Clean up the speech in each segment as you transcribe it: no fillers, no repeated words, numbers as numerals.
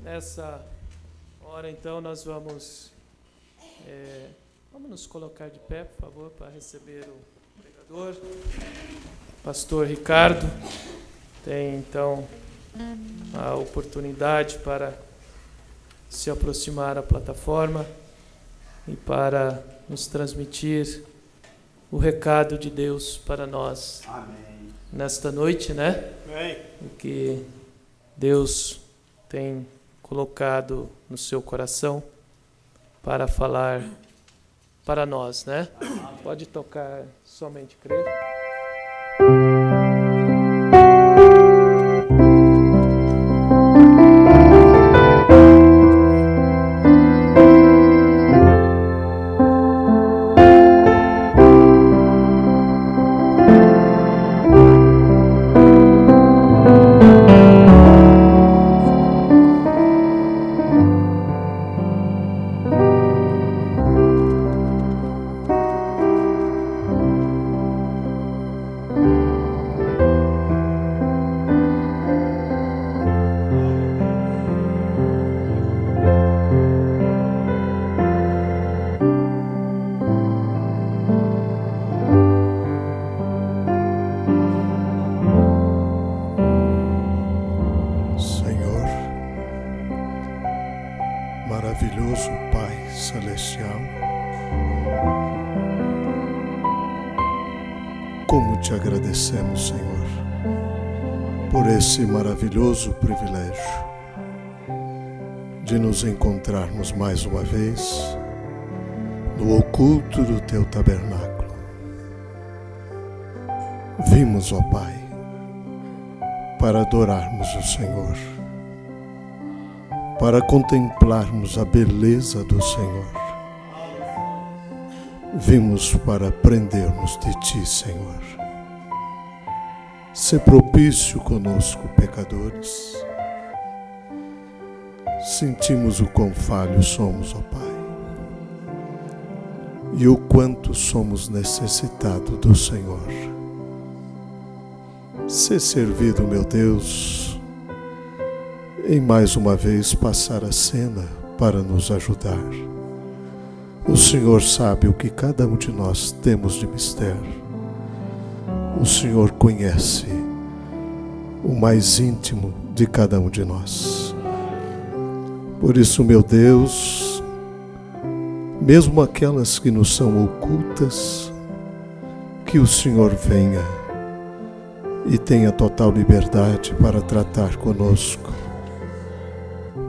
Nessa hora, então, nós vamos nos colocar de pé, por favor, para receber o pregador. Pastor Ricardo tem, então, a oportunidade para se aproximar à plataforma e para nos transmitir o recado de Deus para nós. Amém. Nesta noite, né? Amém. O que Deus tem colocado no seu coração para falar para nós, né? Pode tocar Somente Crer. Maravilhoso Pai Celestial, como te agradecemos, Senhor, por esse maravilhoso privilégio de nos encontrarmos mais uma vez no oculto do Teu tabernáculo. Vimos, ó Pai, para adorarmos o Senhor, para contemplarmos a beleza do Senhor. Vimos para aprendermos de Ti, Senhor. Sê propício conosco, pecadores. Sentimos o quão falhos somos, ó Pai, e o quanto somos necessitados do Senhor. Sê servido, meu Deus, em mais uma vez passar a cena para nos ajudar. O Senhor sabe o que cada um de nós temos de mistério. O Senhor conhece o mais íntimo de cada um de nós. Por isso, meu Deus, mesmo aquelas que nos são ocultas, que o Senhor venha e tenha total liberdade para tratar conosco,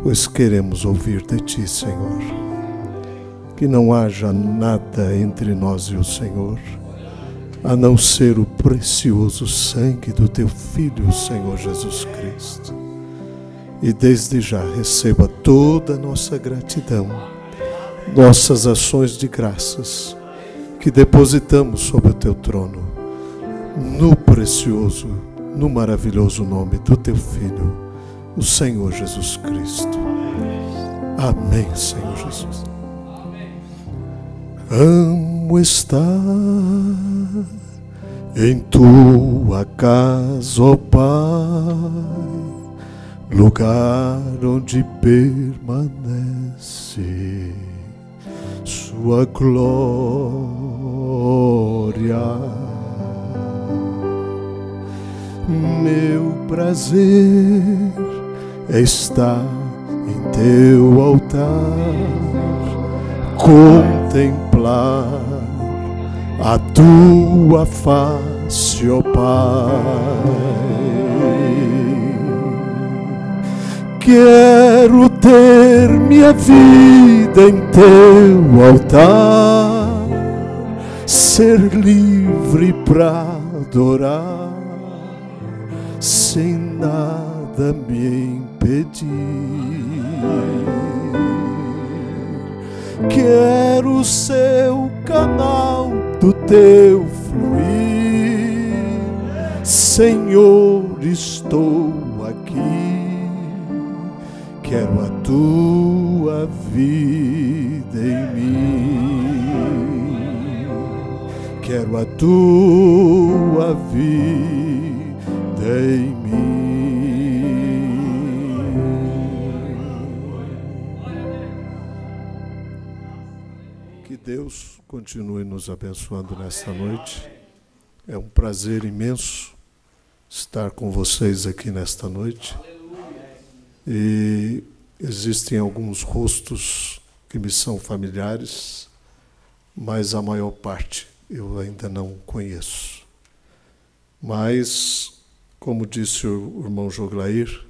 pois queremos ouvir de Ti, Senhor. Que não haja nada entre nós e o Senhor, a não ser o precioso sangue do Teu Filho, Senhor Jesus Cristo. E desde já receba toda a nossa gratidão, nossas ações de graças, que depositamos sobre o Teu trono, no precioso, no maravilhoso nome do Teu Filho, o Senhor Jesus Cristo. Amém, Senhor Jesus. Amo estar em Tua casa, ó Pai, lugar onde permanece Sua glória. Meu prazer é estar em Teu altar, contemplar a Tua face, ó Pai. Quero ter minha vida em Teu altar, ser livre pra adorar, sem nada me impedir. Quero ser o canal do Teu fluir, Senhor, estou aqui. Quero a Tua vida em mim, quero a Tua vida em mim. Deus continue nos abençoando nesta noite. É um prazer imenso estar com vocês aqui nesta noite. E existem alguns rostos que me são familiares, mas a maior parte eu ainda não conheço. Mas, como disse o irmão Joglair,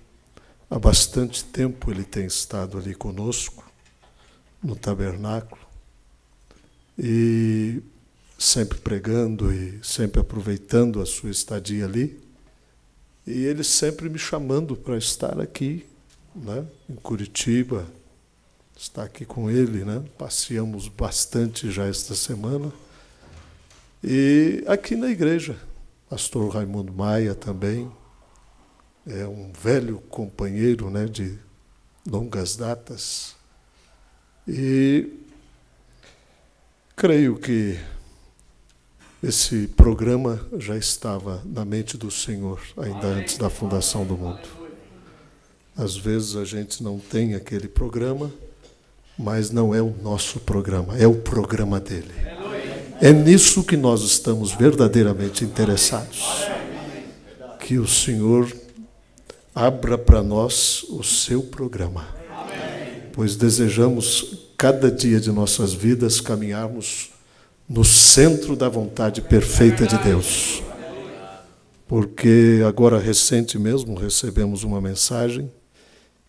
há bastante tempo ele tem estado ali conosco, no tabernáculo, e sempre pregando e sempre aproveitando a sua estadia ali, e ele sempre me chamando para estar aqui, né, em Curitiba, estar aqui com ele, né? Passeamos bastante já esta semana, e aqui na igreja, pastor Raimundo Maia também, é um velho companheiro, né, de longas datas, e creio que esse programa já estava na mente do Senhor, ainda antes da fundação do mundo. Às vezes a gente não tem aquele programa, mas não é o nosso programa, é o programa dele. É nisso que nós estamos verdadeiramente interessados. Que o Senhor abra para nós o seu programa, pois desejamos cada dia de nossas vidas caminharmos no centro da vontade perfeita de Deus. Porque agora recente mesmo recebemos uma mensagem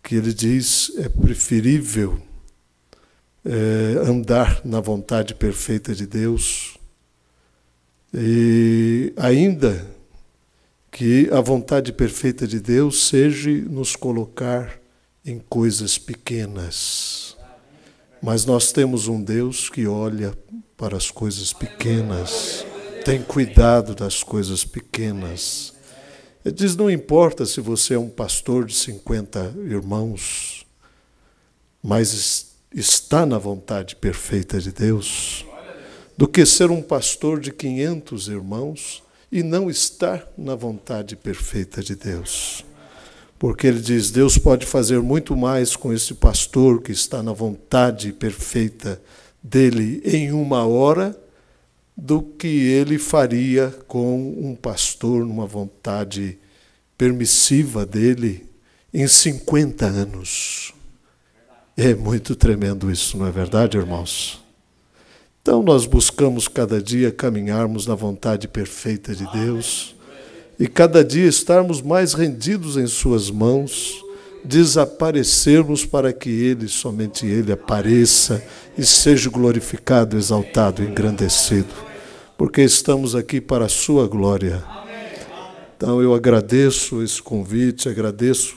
que ele diz é preferível andar na vontade perfeita de Deus, e ainda que a vontade perfeita de Deus seja nos colocar em coisas pequenas. Mas nós temos um Deus que olha para as coisas pequenas, tem cuidado das coisas pequenas. Ele diz, não importa se você é um pastor de 50 irmãos, mas está na vontade perfeita de Deus, do que ser um pastor de 500 irmãos e não estar na vontade perfeita de Deus. Porque ele diz, Deus pode fazer muito mais com esse pastor que está na vontade perfeita dele em 1 hora, do que ele faria com um pastor numa vontade permissiva dele em 50 anos. É muito tremendo isso, não é verdade, irmãos? Então nós buscamos cada dia caminharmos na vontade perfeita de Deus e cada dia estarmos mais rendidos em suas mãos, desaparecermos para que Ele, somente Ele, apareça e seja glorificado, exaltado, engrandecido, porque estamos aqui para a sua glória. Então eu agradeço esse convite, agradeço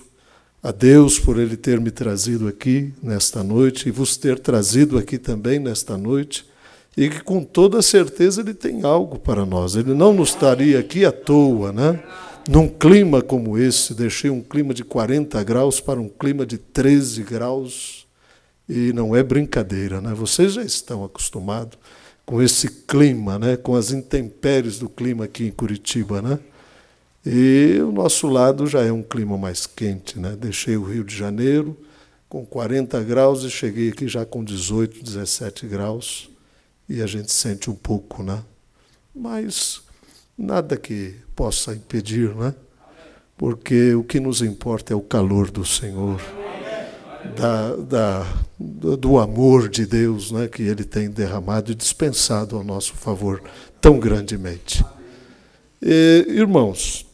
a Deus por Ele ter me trazido aqui nesta noite e vos ter trazido aqui também nesta noite, e que com toda certeza Ele tem algo para nós. Ele não nos estaria aqui à toa, né? Num clima como esse, deixei um clima de 40 graus para um clima de 13 graus, e não é brincadeira, né? Vocês já estão acostumados com esse clima, né? Com as intempéries do clima aqui em Curitiba, né? E o nosso lado já é um clima mais quente, né? Deixei o Rio de Janeiro com 40 graus e cheguei aqui já com 18, 17 graus, e a gente sente um pouco, né? Mas nada que possa impedir, né? Porque o que nos importa é o calor do Senhor, do amor de Deus, né? Que Ele tem derramado e dispensado ao nosso favor tão grandemente. Irmãos,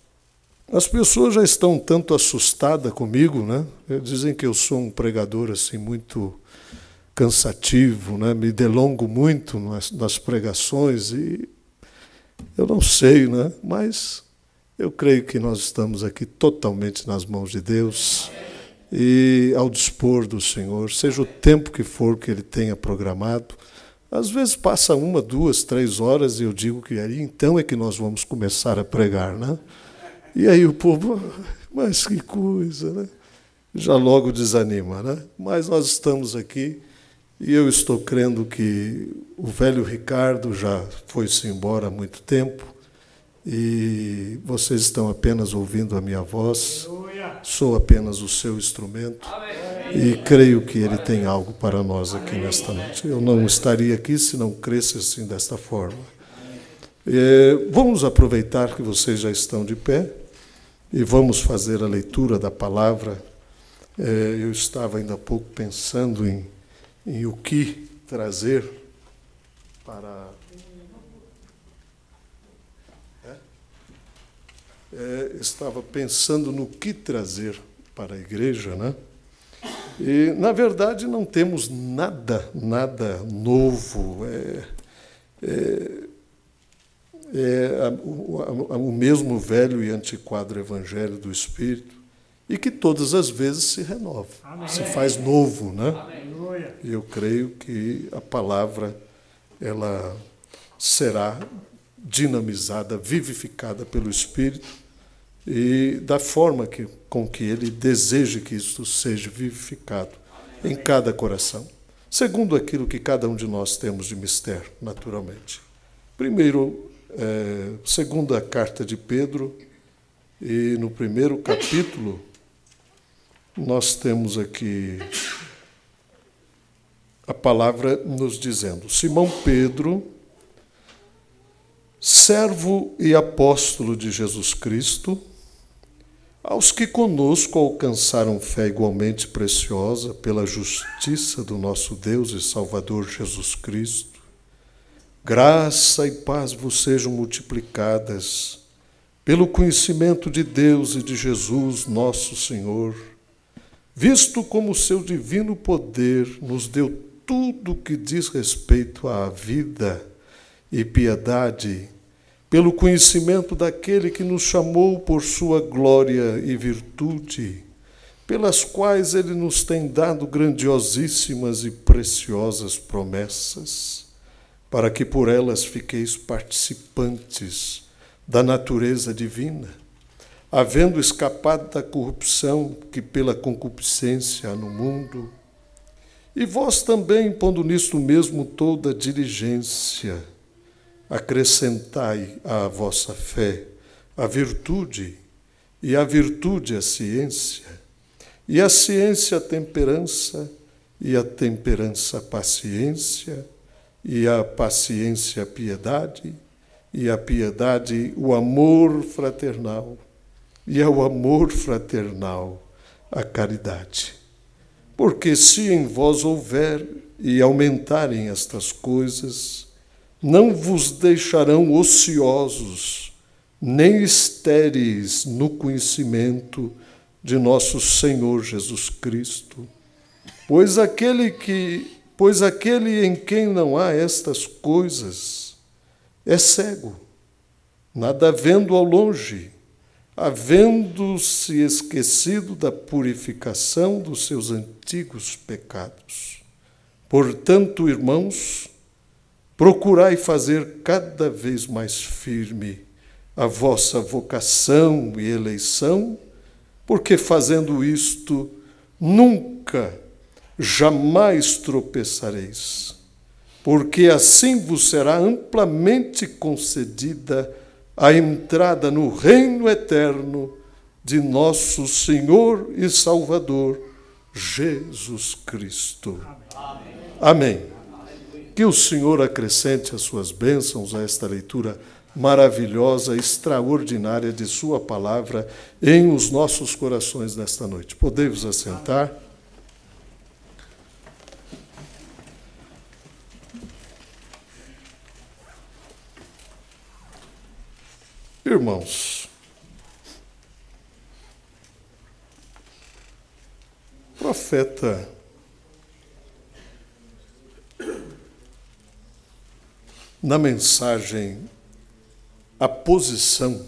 as pessoas já estão um tanto assustadas comigo, né? Dizem que eu sou um pregador assim muito cansativo, né? Me delongo muito nas pregações, e eu não sei, né? Mas eu creio que nós estamos aqui totalmente nas mãos de Deus e ao dispor do Senhor, seja o tempo que for que Ele tenha programado. Às vezes passa 1, 2, 3 horas e eu digo que aí então é que nós vamos começar a pregar, né? E aí o povo, mas que coisa, né? Já logo desanima, né? Mas nós estamos aqui e eu estou crendo que o velho Ricardo já foi-se embora há muito tempo e vocês estão apenas ouvindo a minha voz, sou apenas o seu instrumento. E creio que Ele tem algo para nós aqui nesta noite. Eu não estaria aqui se não cresse assim desta forma. Vamos aproveitar que vocês já estão de pé e vamos fazer a leitura da palavra. Eu estava ainda há pouco pensando em o que trazer para... estava pensando no que trazer para a igreja, né? E, na verdade, não temos nada novo. O mesmo velho e antiquado evangelho do Espírito, e que todas as vezes se renova, amém, se faz novo, né? E eu creio que a palavra ela será dinamizada, vivificada pelo Espírito, e da forma com que Ele deseja que isso seja vivificado em cada coração, segundo aquilo que cada um de nós temos de mistério, naturalmente. Primeiro, segunda carta de Pedro, e no primeiro capítulo, nós temos aqui a palavra nos dizendo: Simão Pedro, servo e apóstolo de Jesus Cristo, aos que conosco alcançaram fé igualmente preciosa pela justiça do nosso Deus e Salvador Jesus Cristo, graça e paz vos sejam multiplicadas pelo conhecimento de Deus e de Jesus nosso Senhor, visto como o seu divino poder nos deu tudo o que diz respeito à vida e piedade, pelo conhecimento daquele que nos chamou por sua glória e virtude, pelas quais ele nos tem dado grandiosíssimas e preciosas promessas, para que por elas fiqueis participantes da natureza divina, havendo escapado da corrupção que pela concupiscência há no mundo, e vós também, pondo nisto mesmo toda diligência, acrescentai à vossa fé a virtude, e a virtude a ciência, e a ciência a temperança, e a temperança a paciência, e a paciência a piedade, e a piedade o amor fraternal, e ao amor fraternal a caridade. Porque se em vós houver e aumentarem estas coisas, não vos deixarão ociosos, nem estéreis no conhecimento de nosso Senhor Jesus Cristo. Pois aquele em quem não há estas coisas é cego, nada vendo ao longe, havendo-se esquecido da purificação dos seus antigos pecados. Portanto, irmãos, procurai fazer cada vez mais firme a vossa vocação e eleição, porque fazendo isto, nunca, jamais tropeçareis, porque assim vos será amplamente concedida a entrada no reino eterno de nosso Senhor e Salvador, Jesus Cristo. Amém. Que o Senhor acrescente as suas bênçãos a esta leitura maravilhosa, extraordinária de sua palavra em os nossos corações nesta noite. Podemos assentar? Irmãos, o profeta na mensagem A Posição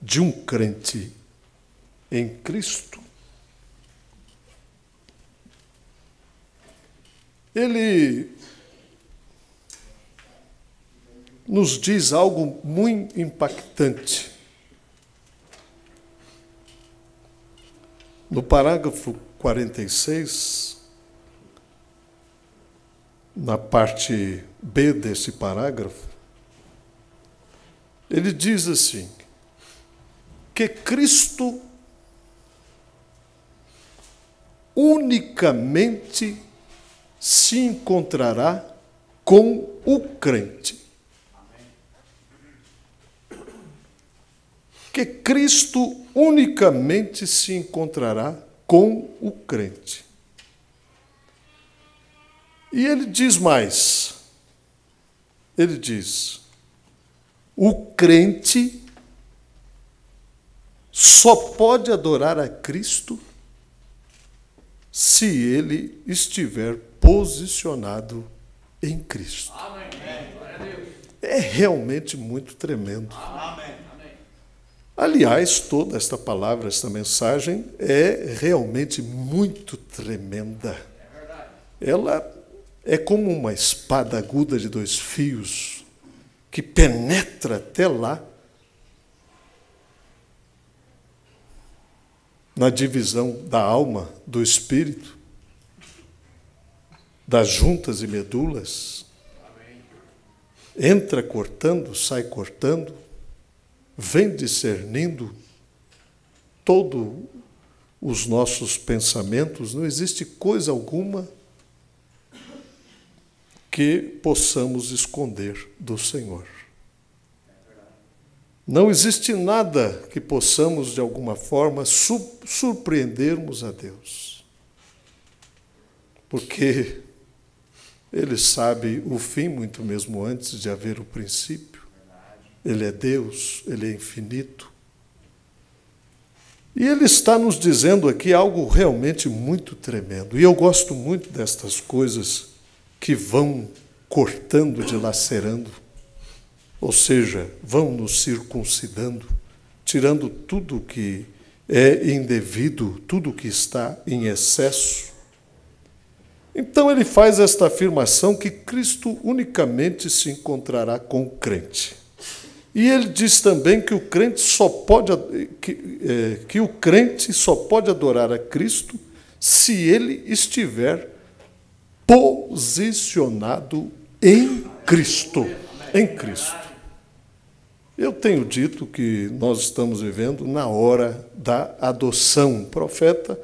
de um Crente em Cristo, ele nos diz algo muito impactante. No parágrafo 46, na parte B desse parágrafo, ele diz assim, que Cristo unicamente se encontrará com o crente. Que Cristo unicamente se encontrará com o crente. E ele diz mais. Ele diz: o crente só pode adorar a Cristo se ele estiver posicionado em Cristo. Amém. É realmente muito tremendo. Amém. Aliás, toda esta palavra, esta mensagem é realmente muito tremenda. Ela é como uma espada aguda de 2 fios que penetra até lá na divisão da alma, do espírito, das juntas e medulas. Entra cortando, sai cortando, vem discernindo todos os nossos pensamentos. Não existe coisa alguma que possamos esconder do Senhor. Não existe nada que possamos, de alguma forma, surpreendermos a Deus. Porque Ele sabe o fim, muito mesmo antes de haver o princípio. Ele é Deus, Ele é infinito. E Ele está nos dizendo aqui algo realmente muito tremendo. E eu gosto muito destas coisas que vão cortando, dilacerando, ou seja, vão nos circuncidando, tirando tudo que é indevido, tudo que está em excesso. Então ele faz esta afirmação que Cristo unicamente se encontrará com o crente. E ele diz também que o crente só pode adorar a Cristo se ele estiver posicionado em Cristo. Em Cristo. Eu tenho dito que nós estamos vivendo na hora da adoção. O profeta,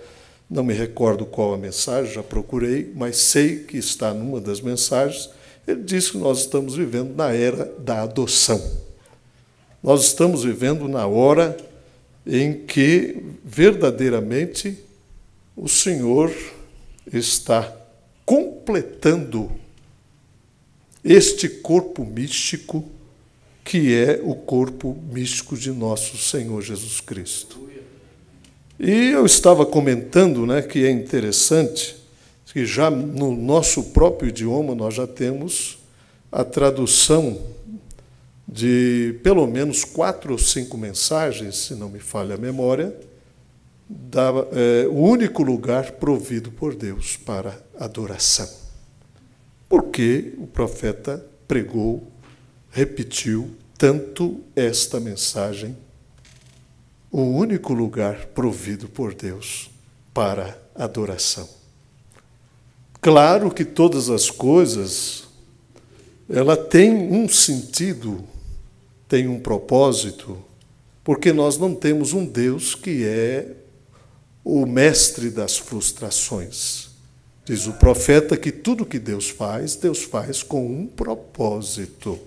não me recordo qual a mensagem, já procurei, mas sei que está numa das mensagens. Ele diz que nós estamos vivendo na era da adoção. Nós estamos vivendo na hora em que verdadeiramente o Senhor está completando este corpo místico, que é o corpo místico de nosso Senhor Jesus Cristo. E eu estava comentando, que é interessante, que já no nosso próprio idioma nós já temos a tradução de pelo menos 4 ou 5 mensagens, se não me falha a memória, o único lugar provido por Deus para adoração. Porque o profeta pregou, repetiu tanto esta mensagem, o único lugar provido por Deus para adoração. Claro que todas as coisas, ela tem um sentido, tem um propósito, porque nós não temos um Deus que é o mestre das frustrações. Diz o profeta que tudo que Deus faz com um propósito.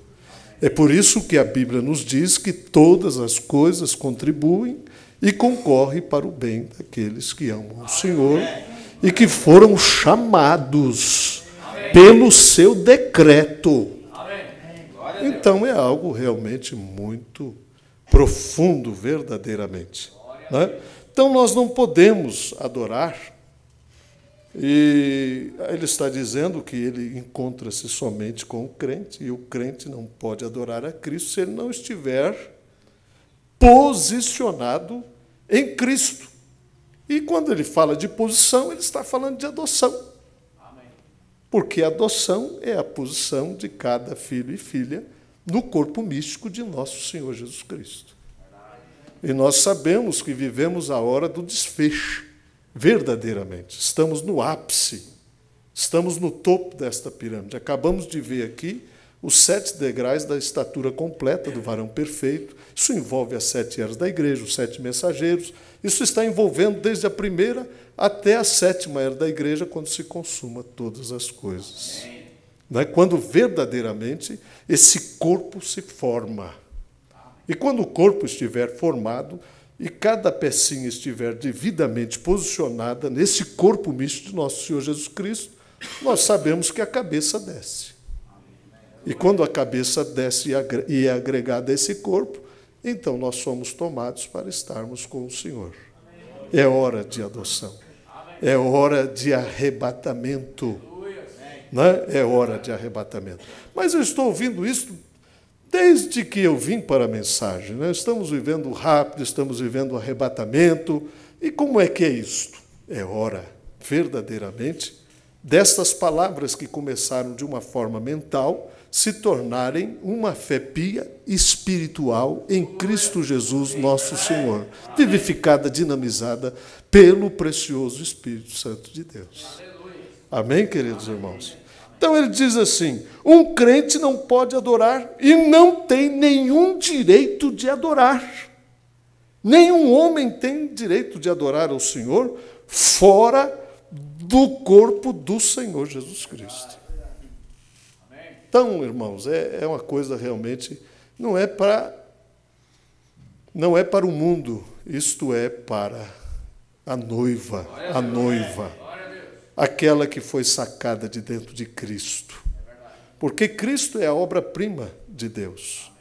É por isso que a Bíblia nos diz que todas as coisas contribuem e concorrem para o bem daqueles que amam o Senhor e que foram chamados pelo seu decreto. Então é algo realmente muito profundo, verdadeiramente. Então nós não podemos adorar. E ele está dizendo que ele encontra-se somente com o crente, e o crente não pode adorar a Cristo se ele não estiver posicionado em Cristo. E quando ele fala de posição, ele está falando de adoção. Amém. Porque a adoção é a posição de cada filho e filha no corpo místico de nosso Senhor Jesus Cristo. E nós sabemos que vivemos a hora do desfecho. Verdadeiramente, estamos no ápice, estamos no topo desta pirâmide. Acabamos de ver aqui os 7 degraus da estatura completa do varão perfeito. Isso envolve as 7 eras da igreja, os 7 mensageiros. Isso está envolvendo desde a primeira até a 7ª era da igreja, quando se consuma todas as coisas. Não é? Quando verdadeiramente esse corpo se forma. E quando o corpo estiver formado e cada pecinha estiver devidamente posicionada nesse corpo misto de nosso Senhor Jesus Cristo, nós sabemos que a cabeça desce. E quando a cabeça desce e é agregada a esse corpo, então nós somos tomados para estarmos com o Senhor. É hora de adoção. É hora de arrebatamento. Né? É hora de arrebatamento. Mas eu estou ouvindo isso desde que eu vim para a mensagem. Né? Estamos vivendo rápido, estamos vivendo arrebatamento. E como é que é isto? É hora, verdadeiramente, destas palavras que começaram de uma forma mental se tornarem uma fé pia espiritual em Cristo Jesus, nosso Senhor, vivificada, dinamizada pelo precioso Espírito Santo de Deus. Amém, queridos irmãos? Então ele diz assim, um crente não pode adorar e não tem nenhum direito de adorar. Nenhum homem tem direito de adorar ao Senhor fora do corpo do Senhor Jesus Cristo. Então, irmãos, é uma coisa realmente, não é para o mundo, isto é para a noiva, aquela que foi sacada de dentro de Cristo. Porque Cristo é a obra-prima de Deus.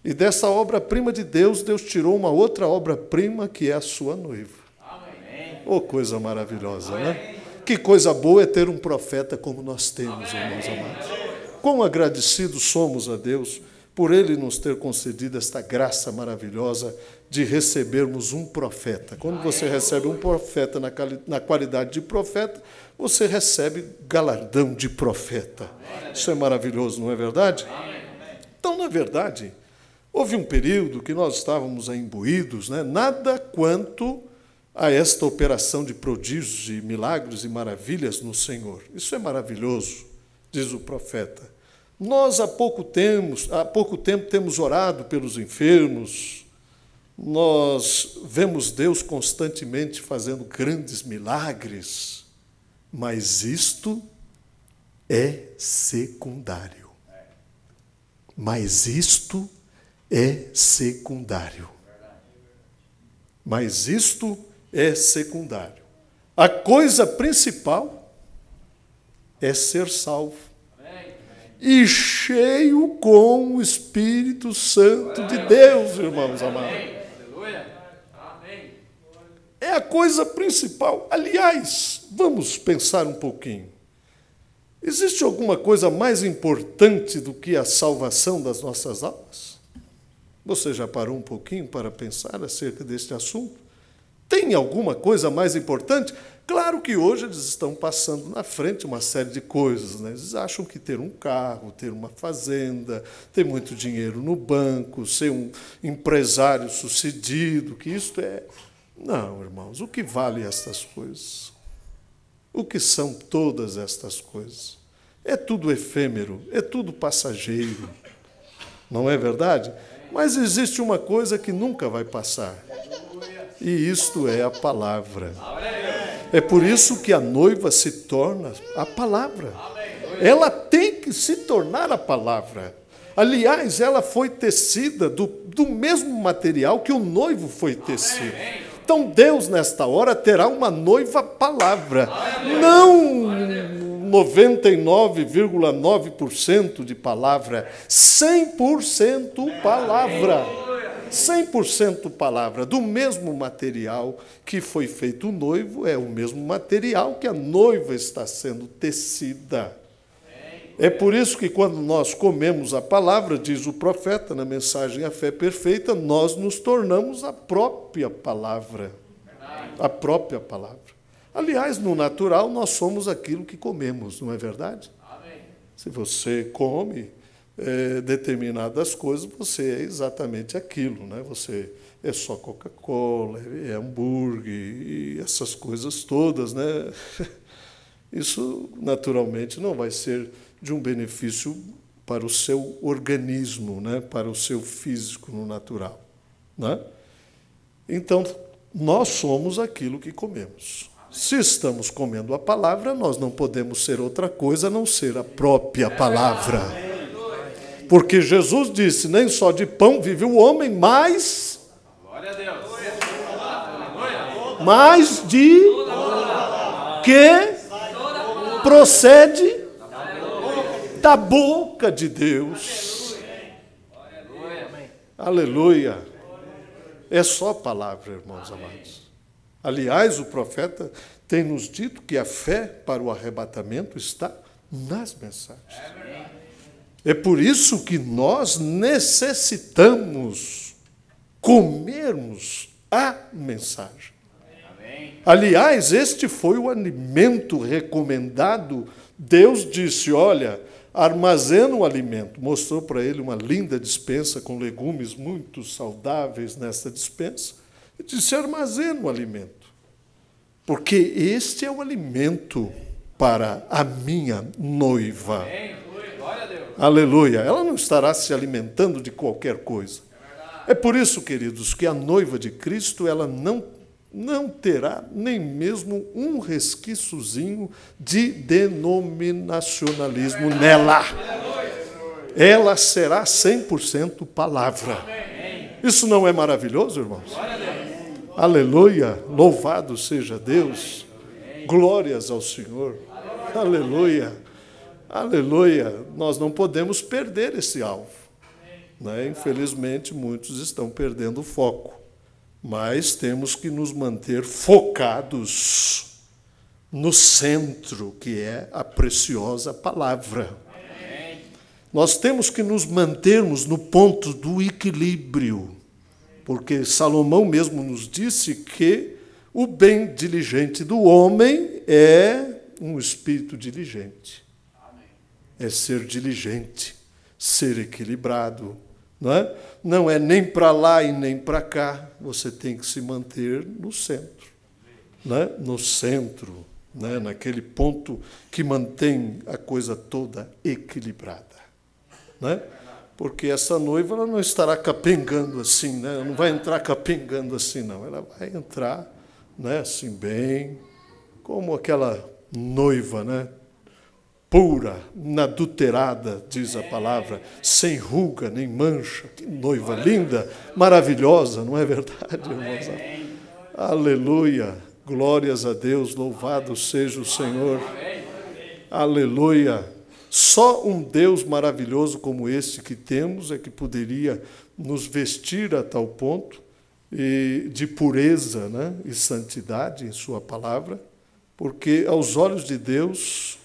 E dessa obra-prima de Deus, Deus tirou uma outra obra-prima que é a sua noiva. Oh, coisa maravilhosa, né? Que coisa boa é ter um profeta como nós temos, irmãos amados. Quão agradecidos somos a Deus por Ele nos ter concedido esta graça maravilhosa de recebermos um profeta. Quando você recebe um profeta na qualidade de profeta, você recebe galardão de profeta. Isso é maravilhoso, não é verdade? Então, na verdade, houve um período que nós estávamos imbuídos, né? Nada quanto a esta operação de prodígios e milagres e maravilhas no Senhor. Isso é maravilhoso, diz o profeta. Nós há pouco tempo temos orado pelos enfermos, nós vemos Deus constantemente fazendo grandes milagres, mas isto é secundário. Mas isto é secundário. Mas isto é secundário. A coisa principal é ser salvo. E cheio com o Espírito Santo de Deus, irmãos amados. É a coisa principal. Aliás, vamos pensar um pouquinho. Existe alguma coisa mais importante do que a salvação das nossas almas? Você já parou um pouquinho para pensar acerca deste assunto? Tem alguma coisa mais importante? Claro que hoje eles estão passando na frente uma série de coisas, né? Eles acham que ter um carro, ter uma fazenda, ter muito dinheiro no banco, ser um empresário sucedido, que isto é... Não, irmãos, o que vale estas coisas? O que são todas estas coisas? É tudo efêmero, é tudo passageiro, não é verdade? Mas existe uma coisa que nunca vai passar, e isto é a palavra. É por isso que a noiva se torna a palavra. Ela tem que se tornar a palavra. Aliás, ela foi tecida do mesmo material que o noivo foi tecido. Então, Deus, nesta hora, terá uma noiva palavra. Não 99,9% de palavra, 100% palavra. 100% palavra, do mesmo material que foi feito o noivo, é o mesmo material que a noiva está sendo tecida. É por isso que quando nós comemos a palavra, diz o profeta na mensagem A Fé Perfeita, nós nos tornamos a própria palavra. A própria palavra. Aliás, no natural, nós somos aquilo que comemos, não é verdade? Se você come determinadas coisas, você é exatamente aquilo, né? Você é só Coca-Cola, é hambúrguer e essas coisas todas, né? Isso naturalmente não vai ser de um benefício para o seu organismo, né? Para o seu físico no natural. Né? Então, nós somos aquilo que comemos. Se estamos comendo a palavra, nós não podemos ser outra coisa a não ser a própria palavra. Porque Jesus disse, nem só de pão vive o homem, mas de que procede da boca de Deus. Aleluia. É só palavra, irmãos amados. Aliás, o profeta tem nos dito que a fé para o arrebatamento está nas mensagens. É por isso que nós necessitamos comermos a mensagem. Aliás, este foi o alimento recomendado. Deus disse, olha, armazena o alimento. Mostrou para ele uma linda despensa com legumes muito saudáveis nessa despensa. E disse, armazena o alimento. Porque este é o alimento para a minha noiva. Aleluia. Ela não estará se alimentando de qualquer coisa. É por isso, queridos, que a noiva de Cristo, ela não terá nem mesmo um resquíciozinho de denominacionalismo nela. Ela será 100% palavra. Isso não é maravilhoso, irmãos? Aleluia. Louvado seja Deus. Glórias ao Senhor. Aleluia. Aleluia. Nós não podemos perder esse alvo. Né? Infelizmente, muitos estão perdendo o foco. Mas temos que nos manter focados no centro, que é a preciosa palavra. Nós temos que nos mantermos no ponto do equilíbrio, porque Salomão mesmo nos disse que o bem diligente do homem é um espírito diligente. É ser diligente, ser equilibrado. Não é nem para lá e nem para cá, você tem que se manter no centro. No centro, naquele ponto que mantém a coisa toda equilibrada. Porque essa noiva ela não estará capengando assim, ela não vai entrar capengando assim, não. Ela vai entrar assim bem, como aquela noiva, pura, inadulterada, diz a palavra, sem ruga nem mancha. Que noiva linda, maravilhosa, não é verdade, irmãos? Aleluia, glórias a Deus, louvado seja o Senhor. Aleluia. Só um Deus maravilhoso como esse que temos é que poderia nos vestir a tal ponto de pureza, e santidade em sua palavra, porque aos olhos de Deus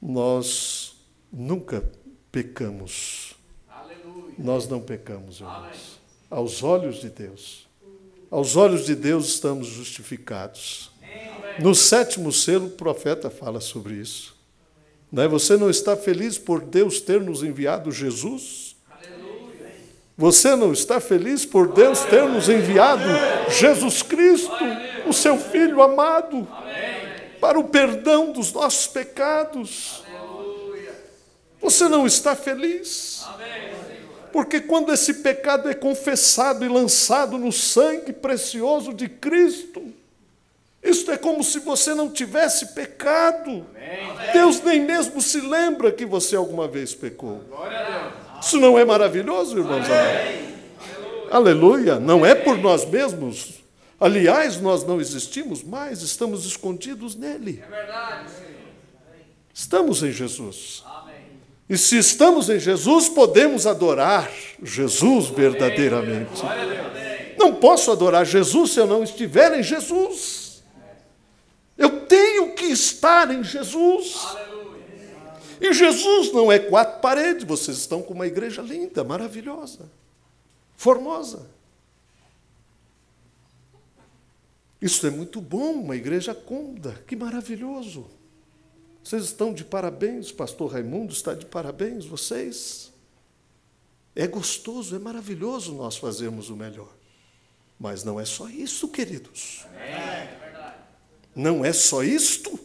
nós nunca pecamos. Aleluia. Nós não pecamos, irmãos. Amém. Aos olhos de Deus estamos justificados. Amém. No 7º selo, o profeta fala sobre isso. Você não está feliz por Deus ter nos enviado Jesus? Aleluia. Você não está feliz por Deus ter nos enviado Jesus Cristo, o seu Filho amado? Amém. Para o perdão dos nossos pecados. Aleluia. Você não está feliz? Amém. Porque quando esse pecado é confessado e lançado no sangue precioso de Cristo, isto é como se você não tivesse pecado. Amém. Deus nem mesmo se lembra que você alguma vez pecou. Glória a Deus. Isso não é maravilhoso, irmãos? Amém. Aleluia. Não é por nós mesmos. Aliás, nós não existimos mais, estamos escondidos nele. É verdade. Estamos em Jesus. Amém. E se estamos em Jesus, podemos adorar Jesus verdadeiramente. Não posso adorar Jesus se eu não estiver em Jesus. Eu tenho que estar em Jesus. Aleluia. E Jesus não é 4 paredes, vocês estão com uma igreja linda, maravilhosa, formosa. Isso é muito bom, uma igreja cômoda, que maravilhoso. Vocês estão de parabéns, pastor Raimundo está de parabéns, vocês. É gostoso, é maravilhoso nós fazermos o melhor. Mas não é só isso, queridos. Não é só isto.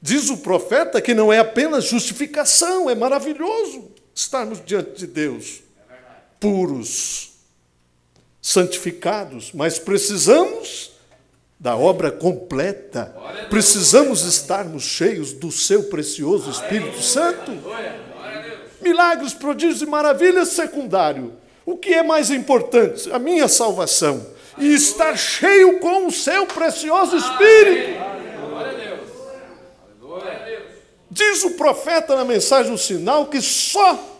Diz o profeta que não é apenas justificação, é maravilhoso. estarmos diante de Deus puros, santificados, mas precisamos da obra completa. Precisamos estarmos cheios do seu precioso Espírito Santo. Milagres, prodígios e maravilhas, secundário. O que é mais importante? A minha salvação. E estar cheio com o seu precioso Espírito. Diz o profeta na mensagem do sinal que só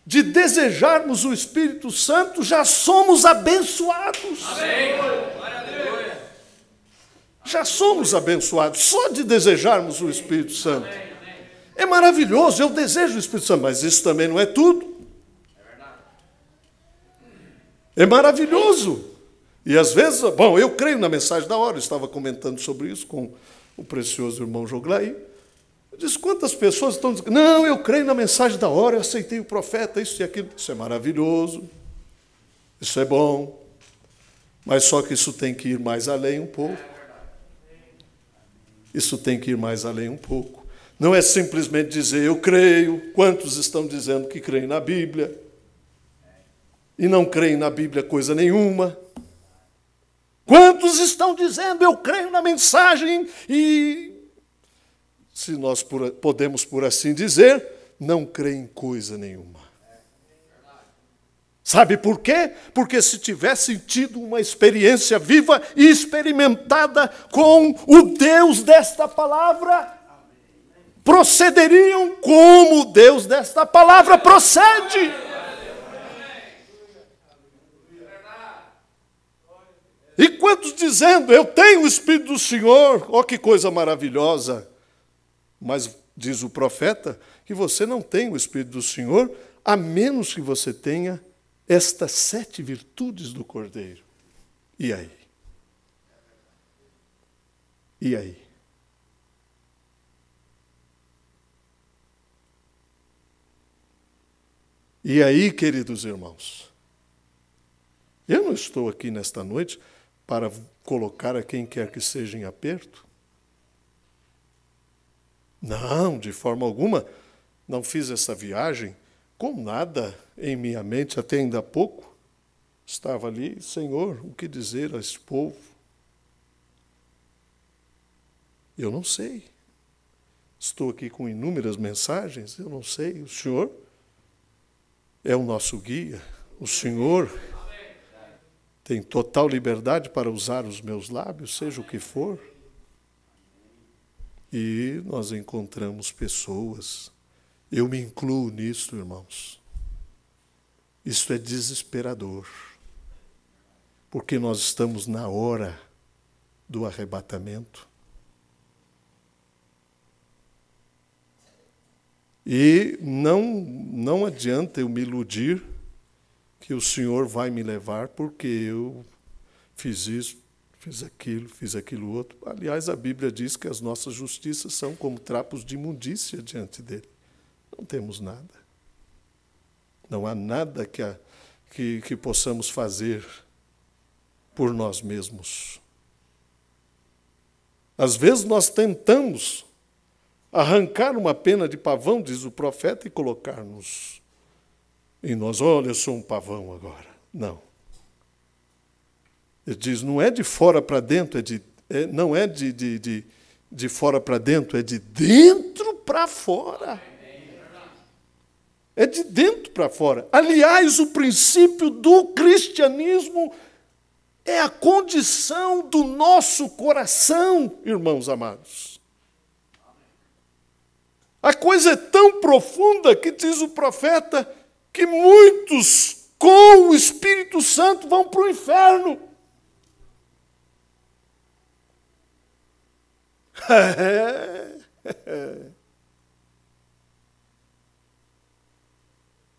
de desejarmos o Espírito Santo já somos abençoados. Já somos abençoados só de desejarmos o Espírito Santo. É maravilhoso, eu desejo o Espírito Santo, mas isso também não é tudo. É maravilhoso. E às vezes, bom, eu creio na mensagem da hora, eu estava comentando sobre isso com o precioso irmão Joglaí. Eu disse, quantas pessoas estão dizendo, não, eu creio na mensagem da hora, eu aceitei o profeta, isso e aquilo. Isso é maravilhoso, isso é bom, mas só que isso tem que ir mais além um pouco. Isso tem que ir mais além um pouco. Não é simplesmente dizer, eu creio. Quantos estão dizendo que creem na Bíblia e não creem na Bíblia coisa nenhuma? Quantos estão dizendo, eu creio na mensagem e, se nós podemos por assim dizer, não creem em coisa nenhuma? Sabe por quê? Porque se tivessem tido uma experiência viva e experimentada com o Deus desta palavra, procederiam como o Deus desta palavra procede. E quantos dizendo, eu tenho o Espírito do Senhor, ó que coisa maravilhosa. Mas diz o profeta que você não tem o Espírito do Senhor, a menos que você tenha estas 7 virtudes do Cordeiro. E aí? E aí? E aí, queridos irmãos? Eu não estou aqui nesta noite para colocar a quem quer que seja em aperto. Não, de forma alguma. Não fiz essa viagem com nada em minha mente, até ainda há pouco. Estava ali, Senhor, o que dizer a esse povo? Eu não sei. Estou aqui com inúmeras mensagens, eu não sei. O Senhor é o nosso guia. O Senhor tem total liberdade para usar os meus lábios, seja o que for. E nós encontramos pessoas, eu me incluo nisso, irmãos. Isso é desesperador, porque nós estamos na hora do arrebatamento. E não adianta eu me iludir que o Senhor vai me levar porque eu fiz isso, fiz aquilo outro. Aliás, a Bíblia diz que as nossas justiças são como trapos de imundícia diante dele. Não temos nada. Não há nada que possamos fazer por nós mesmos. Às vezes nós tentamos arrancar uma pena de pavão, diz o profeta, e colocar-nos em nós. Olha, eu sou um pavão agora. Não. Ele diz, não é de fora para dentro, não é de fora para dentro, é de dentro para fora. É de dentro para fora. Aliás, o princípio do cristianismo é a condição do nosso coração, irmãos amados. A coisa é tão profunda que diz o profeta que muitos com o Espírito Santo vão para o inferno.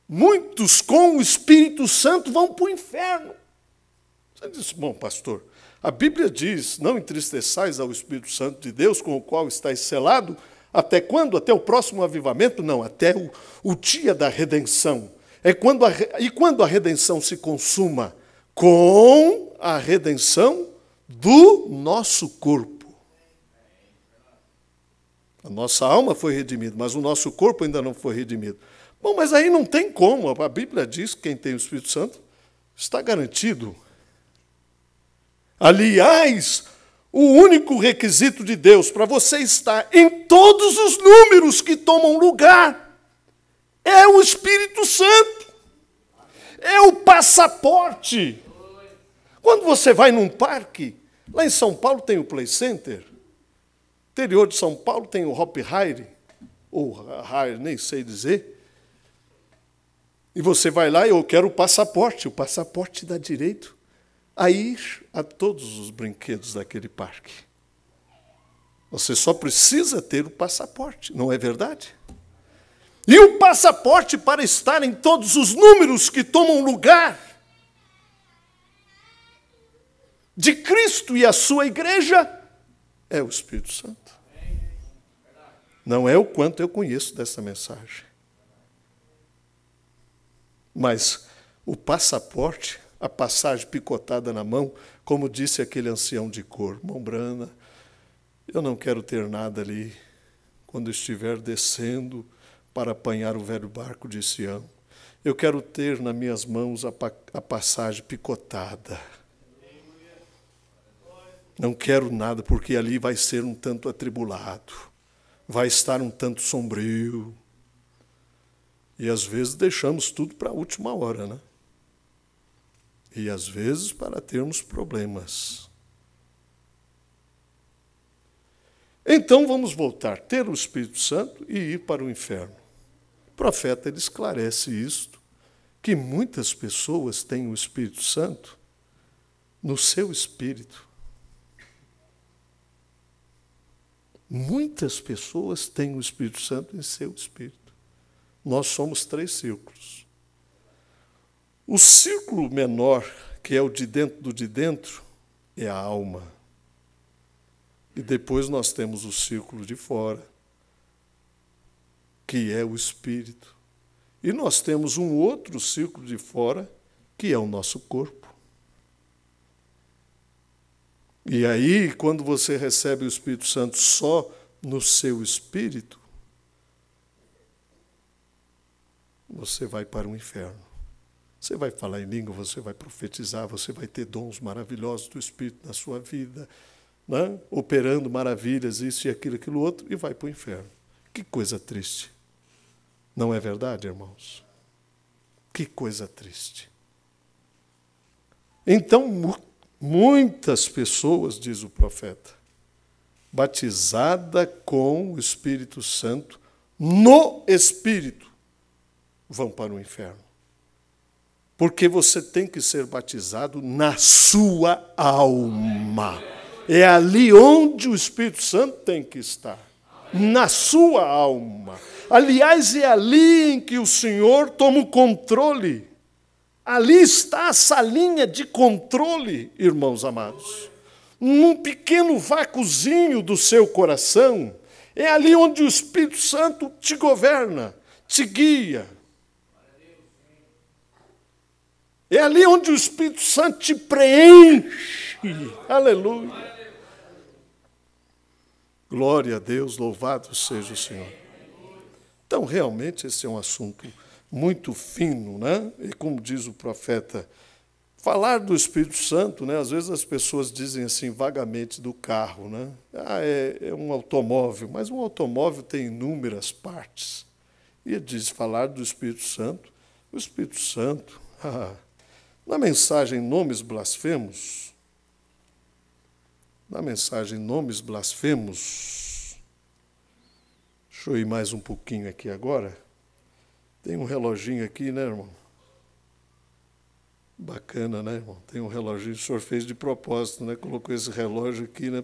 Muitos com o Espírito Santo vão para o inferno. Você disse, bom, pastor, a Bíblia diz, não entristeçais ao Espírito Santo de Deus, com o qual estáis selado, até quando? Até o próximo avivamento? Não, até o dia da redenção. E quando a redenção se consuma? Com a redenção do nosso corpo. A nossa alma foi redimida, mas o nosso corpo ainda não foi redimido. Bom, mas aí não tem como. A Bíblia diz que quem tem o Espírito Santo está garantido. Aliás, o único requisito de Deus para você estar em todos os números que tomam lugar é o Espírito Santo. É o passaporte. Quando você vai num parque, lá em São Paulo tem o Play Center, interior de São Paulo tem o Hop Hari, ou Hari, nem sei dizer. E você vai lá e eu quero o passaporte te dá direito a ir a todos os brinquedos daquele parque. Você só precisa ter o passaporte, não é verdade? E o passaporte para estar em todos os números que tomam lugar de Cristo e a sua igreja é o Espírito Santo. Não é o quanto eu conheço dessa mensagem. Mas o passaporte, a passagem picotada na mão, como disse aquele ancião de cor, mão brana, eu não quero ter nada ali quando estiver descendo para apanhar o velho barco de Sião. Eu quero ter nas minhas mãos a passagem picotada. Não quero nada, porque ali vai ser um tanto atribulado, vai estar um tanto sombrio. E às vezes deixamos tudo para a última hora, né? E às vezes para termos problemas. Então vamos voltar, ter o Espírito Santo e ir para o inferno. O profeta ele esclarece isto, que muitas pessoas têm o Espírito Santo no seu espírito. Muitas pessoas têm o Espírito Santo em seu espírito. Nós somos 3 círculos. O círculo menor, que é o de dentro do de dentro, é a alma. E depois nós temos o círculo de fora, que é o espírito. E nós temos um outro círculo de fora, que é o nosso corpo. E aí, quando você recebe o Espírito Santo só no seu espírito, você vai para o inferno. Você vai falar em língua, você vai profetizar, você vai ter dons maravilhosos do Espírito na sua vida, né? Operando maravilhas, isso e aquilo outro, e vai para o inferno. Que coisa triste. Não é verdade, irmãos? Que coisa triste. Então, muitas pessoas, diz o profeta, batizada com o Espírito Santo, no Espírito, vão para o inferno. Porque você tem que ser batizado na sua alma. É ali onde o Espírito Santo tem que estar. Na sua alma. Aliás, é ali em que o Senhor toma o controle. Ali está a salinha de controle, irmãos amados. Num pequeno vácuozinho do seu coração, é ali onde o Espírito Santo te governa, te guia. É ali onde o Espírito Santo te preenche. Aleluia. Glória a Deus, louvado seja o Senhor. Então, realmente, esse é um assunto muito fino, né? E como diz o profeta, falar do Espírito Santo, né? Às vezes as pessoas dizem assim vagamente do carro, né? É um automóvel, mas um automóvel tem inúmeras partes. E ele diz falar do Espírito Santo. O Espírito Santo, na mensagem Nomes Blasfemos, deixa eu ir mais um pouquinho aqui agora. Tem um reloginho aqui, né, irmão? Bacana, né, irmão? Tem um reloginho, o senhor fez de propósito, né? Colocou esse relógio aqui, né?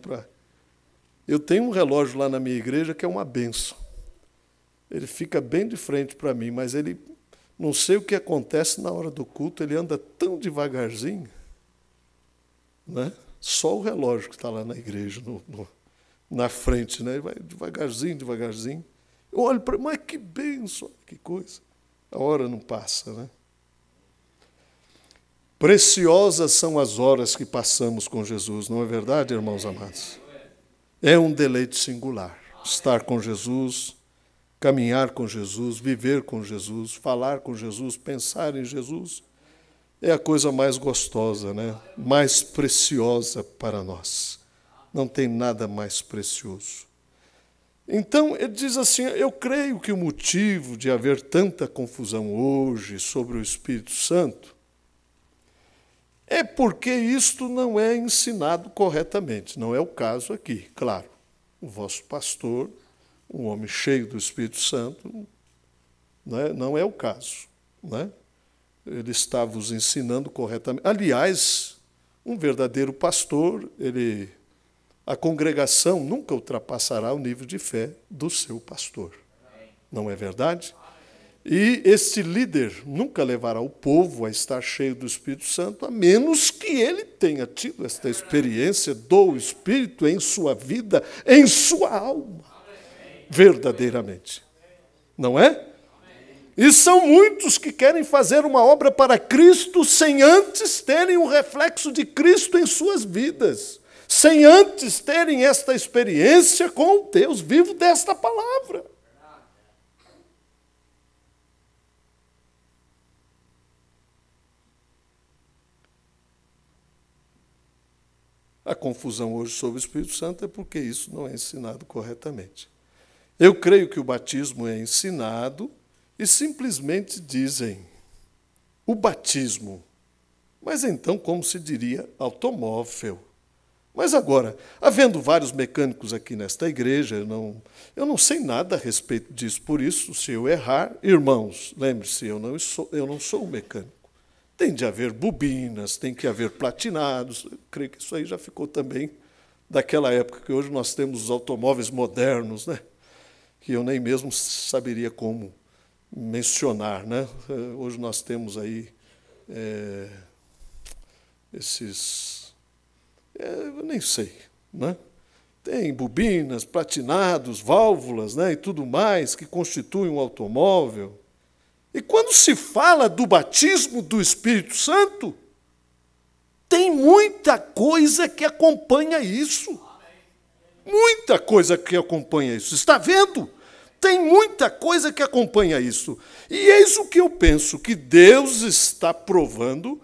Eu tenho um relógio lá na minha igreja que é uma bênção. Ele fica bem de frente para mim, mas ele, não sei o que acontece na hora do culto, ele anda tão devagarzinho, né? Só o relógio que está lá na igreja, na frente, né? Ele vai devagarzinho, devagarzinho. Eu olho para ele, mas que bênção, que coisa. A hora não passa, né? Preciosas são as horas que passamos com Jesus, não é verdade, irmãos amados? É um deleite singular estar com Jesus caminhar com Jesus, viver com Jesus, falar com Jesus, pensar em Jesus, é a coisa mais gostosa, né? Mais preciosa para nós. Não tem nada mais precioso. Então, ele diz assim, eu creio que o motivo de haver tanta confusão hoje sobre o Espírito Santo é porque isto não é ensinado corretamente. Não é o caso aqui, claro. O vosso pastor, um homem cheio do Espírito Santo, né, não é o caso. Né? Ele está vos ensinando corretamente. Aliás, um verdadeiro pastor, a congregação nunca ultrapassará o nível de fé do seu pastor. Não é verdade? E este líder nunca levará o povo a estar cheio do Espírito Santo, a menos que ele tenha tido esta experiência do Espírito em sua vida, em sua alma, verdadeiramente. Não é? E são muitos que querem fazer uma obra para Cristo sem antes terem um reflexo de Cristo em suas vidas, sem antes terem esta experiência com o Deus vivo desta palavra. A confusão hoje sobre o Espírito Santo é porque isso não é ensinado corretamente. Eu creio que o batismo é ensinado e simplesmente dizem o batismo. Mas então, como se diria, automóvel. Mas agora, havendo vários mecânicos aqui nesta igreja, eu não sei nada a respeito disso. Por isso, se eu errar, irmãos, lembre-se, eu não sou um mecânico. Tem de haver bobinas, tem que haver platinados. Eu creio que isso aí já ficou também daquela época, que hoje nós temos os automóveis modernos, né? Que eu nem mesmo saberia como mencionar. Né? Hoje nós temos aí esses... eu nem sei. Né? Tem bobinas, platinados, válvulas, né? E tudo mais que constituem um automóvel. E quando se fala do batismo do Espírito Santo, tem muita coisa que acompanha isso. Muita coisa que acompanha isso. Está vendo? Tem muita coisa que acompanha isso. E eis o que eu penso, que Deus está provando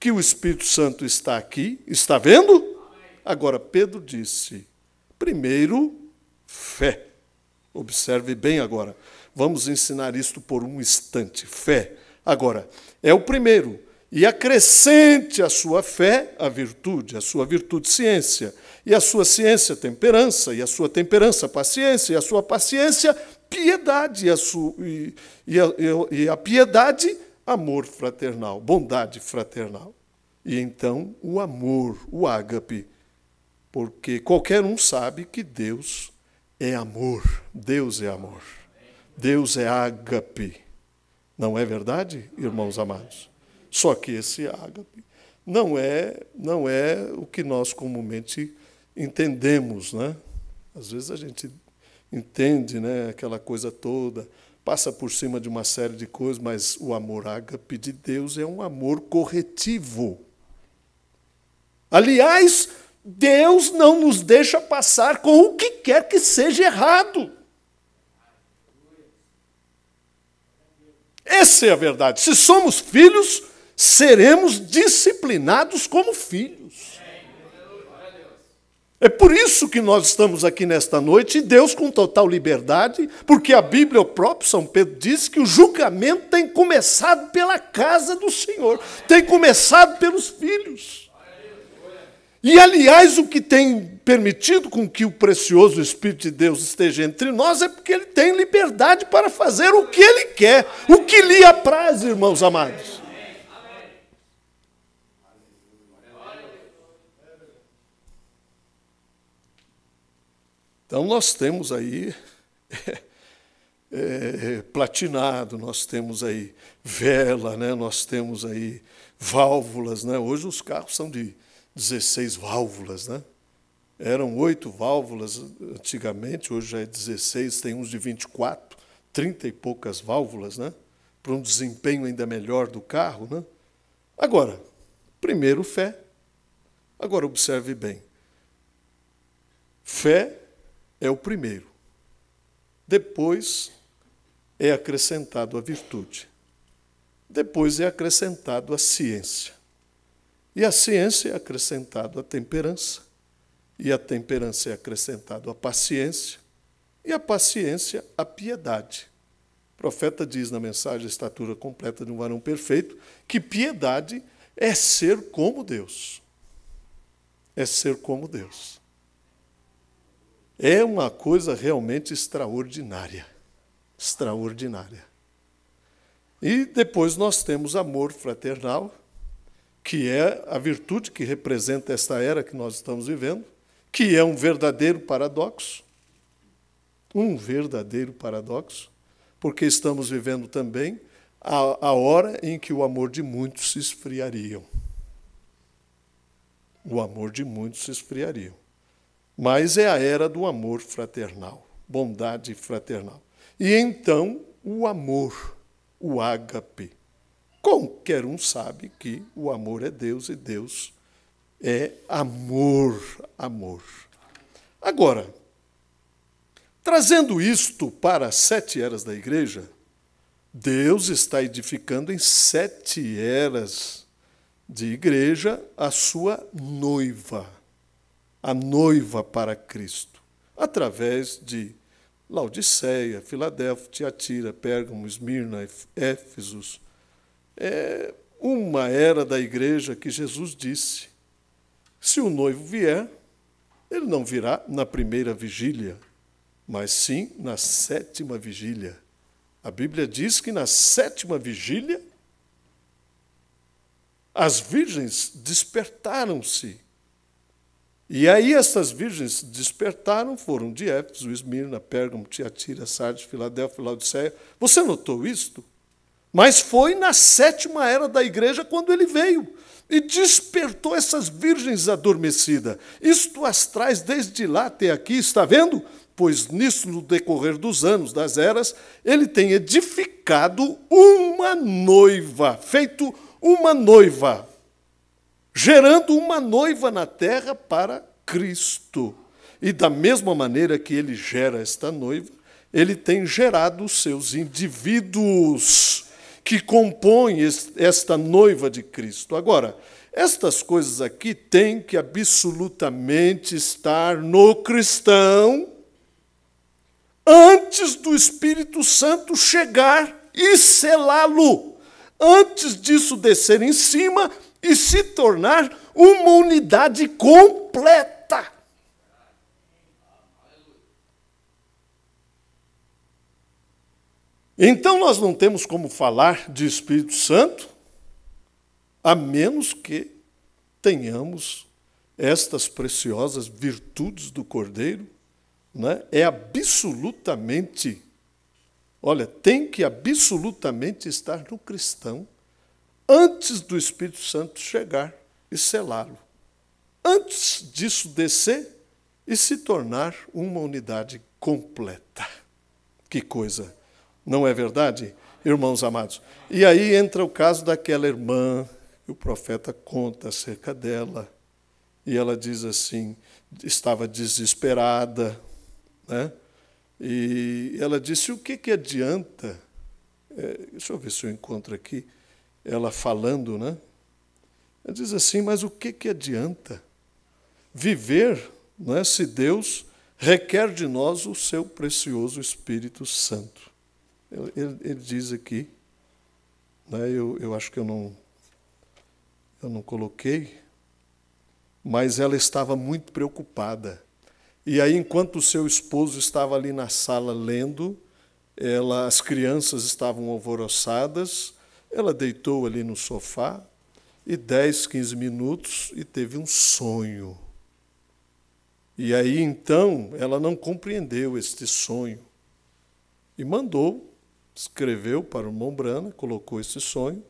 que o Espírito Santo está aqui. Está vendo? Agora, Pedro disse, primeiro, fé. Observe bem agora. Vamos ensinar isto por um instante. Fé. Agora, é o primeiro. E acrescente à sua fé a sua virtude ciência, e a sua ciência temperança, e a sua temperança paciência, e a sua paciência piedade, e a piedade amor fraternal, bondade fraternal. E então o amor, o ágape, porque qualquer um sabe que Deus é amor. Deus é amor. Deus é ágape. Não é verdade, irmãos amados? Só que esse ágape não é o que nós comumente entendemos, né? Às vezes a gente entende, né, aquela coisa toda, passa por cima de uma série de coisas, mas o amor ágape de Deus é um amor corretivo. Aliás, Deus não nos deixa passar com o que quer que seja errado. Essa é a verdade. Se somos filhos, seremos disciplinados como filhos. É por isso que nós estamos aqui nesta noite, e Deus com total liberdade, porque a Bíblia, o próprio São Pedro diz que o julgamento tem começado pela casa do Senhor, tem começado pelos filhos. E, aliás, o que tem permitido com que o precioso Espírito de Deus esteja entre nós é porque ele tem liberdade para fazer o que ele quer, o que lhe apraz, irmãos amados. Então, nós temos aí platinado, nós temos aí vela, né? Nós temos aí válvulas. Né? Hoje os carros são de 16 válvulas, né? Eram 8 válvulas antigamente, hoje já é 16, tem uns de 24, 30 e poucas válvulas, né? Para um desempenho ainda melhor do carro. Né? Agora, primeiro fé. Agora observe bem. Fé é o primeiro. Depois, é acrescentado a virtude. Depois é acrescentado a ciência. E a ciência é acrescentado a temperança. E a temperança é acrescentado a paciência. E a paciência a piedade. O profeta diz na mensagem A Estatura Completa de um Varão Perfeito que piedade é ser como Deus. É ser como Deus. É uma coisa realmente extraordinária. Extraordinária. E depois nós temos amor fraternal, que é a virtude que representa esta era que nós estamos vivendo, que é um verdadeiro paradoxo. Um verdadeiro paradoxo, porque estamos vivendo também a hora em que o amor de muitos se esfriariam. O amor de muitos se esfriariam. Mas é a era do amor fraternal, bondade fraternal. E então o amor, o ágape. Qualquer um sabe que o amor é Deus e Deus é amor, amor. Agora, trazendo isto para as 7 eras da igreja, Deus está edificando em 7 eras de igreja a sua noiva, a noiva para Cristo, através de Laodiceia, Filadélfia, Tiatira, Pérgamo, Esmirna, Éfesos. É uma era da igreja que Jesus disse: se o noivo vier, ele não virá na primeira vigília, mas sim na 7ª vigília. A Bíblia diz que na 7ª vigília as virgens despertaram-se. E aí essas virgens despertaram, foram de Éfeso, Esmirna, Pérgamo, Tiatira, Sardes, Filadélfia, Laodiceia. Você notou isto? Mas foi na 7ª era da igreja quando ele veio e despertou essas virgens adormecidas. Isto as traz desde lá até aqui, está vendo? Pois nisso, no decorrer dos anos, das eras, ele tem edificado uma noiva, feito uma noiva, gerando uma noiva na terra para Cristo. E da mesma maneira que ele gera esta noiva, ele tem gerado os seus indivíduos que compõem esta noiva de Cristo. Agora, estas coisas aqui têm que absolutamente estar no cristão antes do Espírito Santo chegar e selá-lo. Antes disso descer em cima e se tornar uma unidade completa. Então nós não temos como falar de Espírito Santo, a menos que tenhamos estas preciosas virtudes do Cordeiro, né? É absolutamente, olha, tem que absolutamente estar no cristão antes do Espírito Santo chegar e selá-lo. Antes disso descer e se tornar uma unidade completa. Que coisa, não é verdade, irmãos amados? E aí entra o caso daquela irmã, que o profeta conta acerca dela, e ela diz assim, estava desesperada, né? E ela disse, o que adianta, deixa eu ver se eu encontro aqui, ela falando, né? Ela diz assim, mas o que adianta viver, né, se Deus requer de nós o seu precioso Espírito Santo? Ele diz aqui, né, eu acho que eu não coloquei, mas ela estava muito preocupada. E aí, enquanto o seu esposo estava ali na sala lendo, as crianças estavam alvoroçadas, ela deitou ali no sofá, e 10, 15 minutos, e teve um sonho. E aí, então, ela não compreendeu este sonho. E escreveu para o irmão Brana, colocou esse sonho.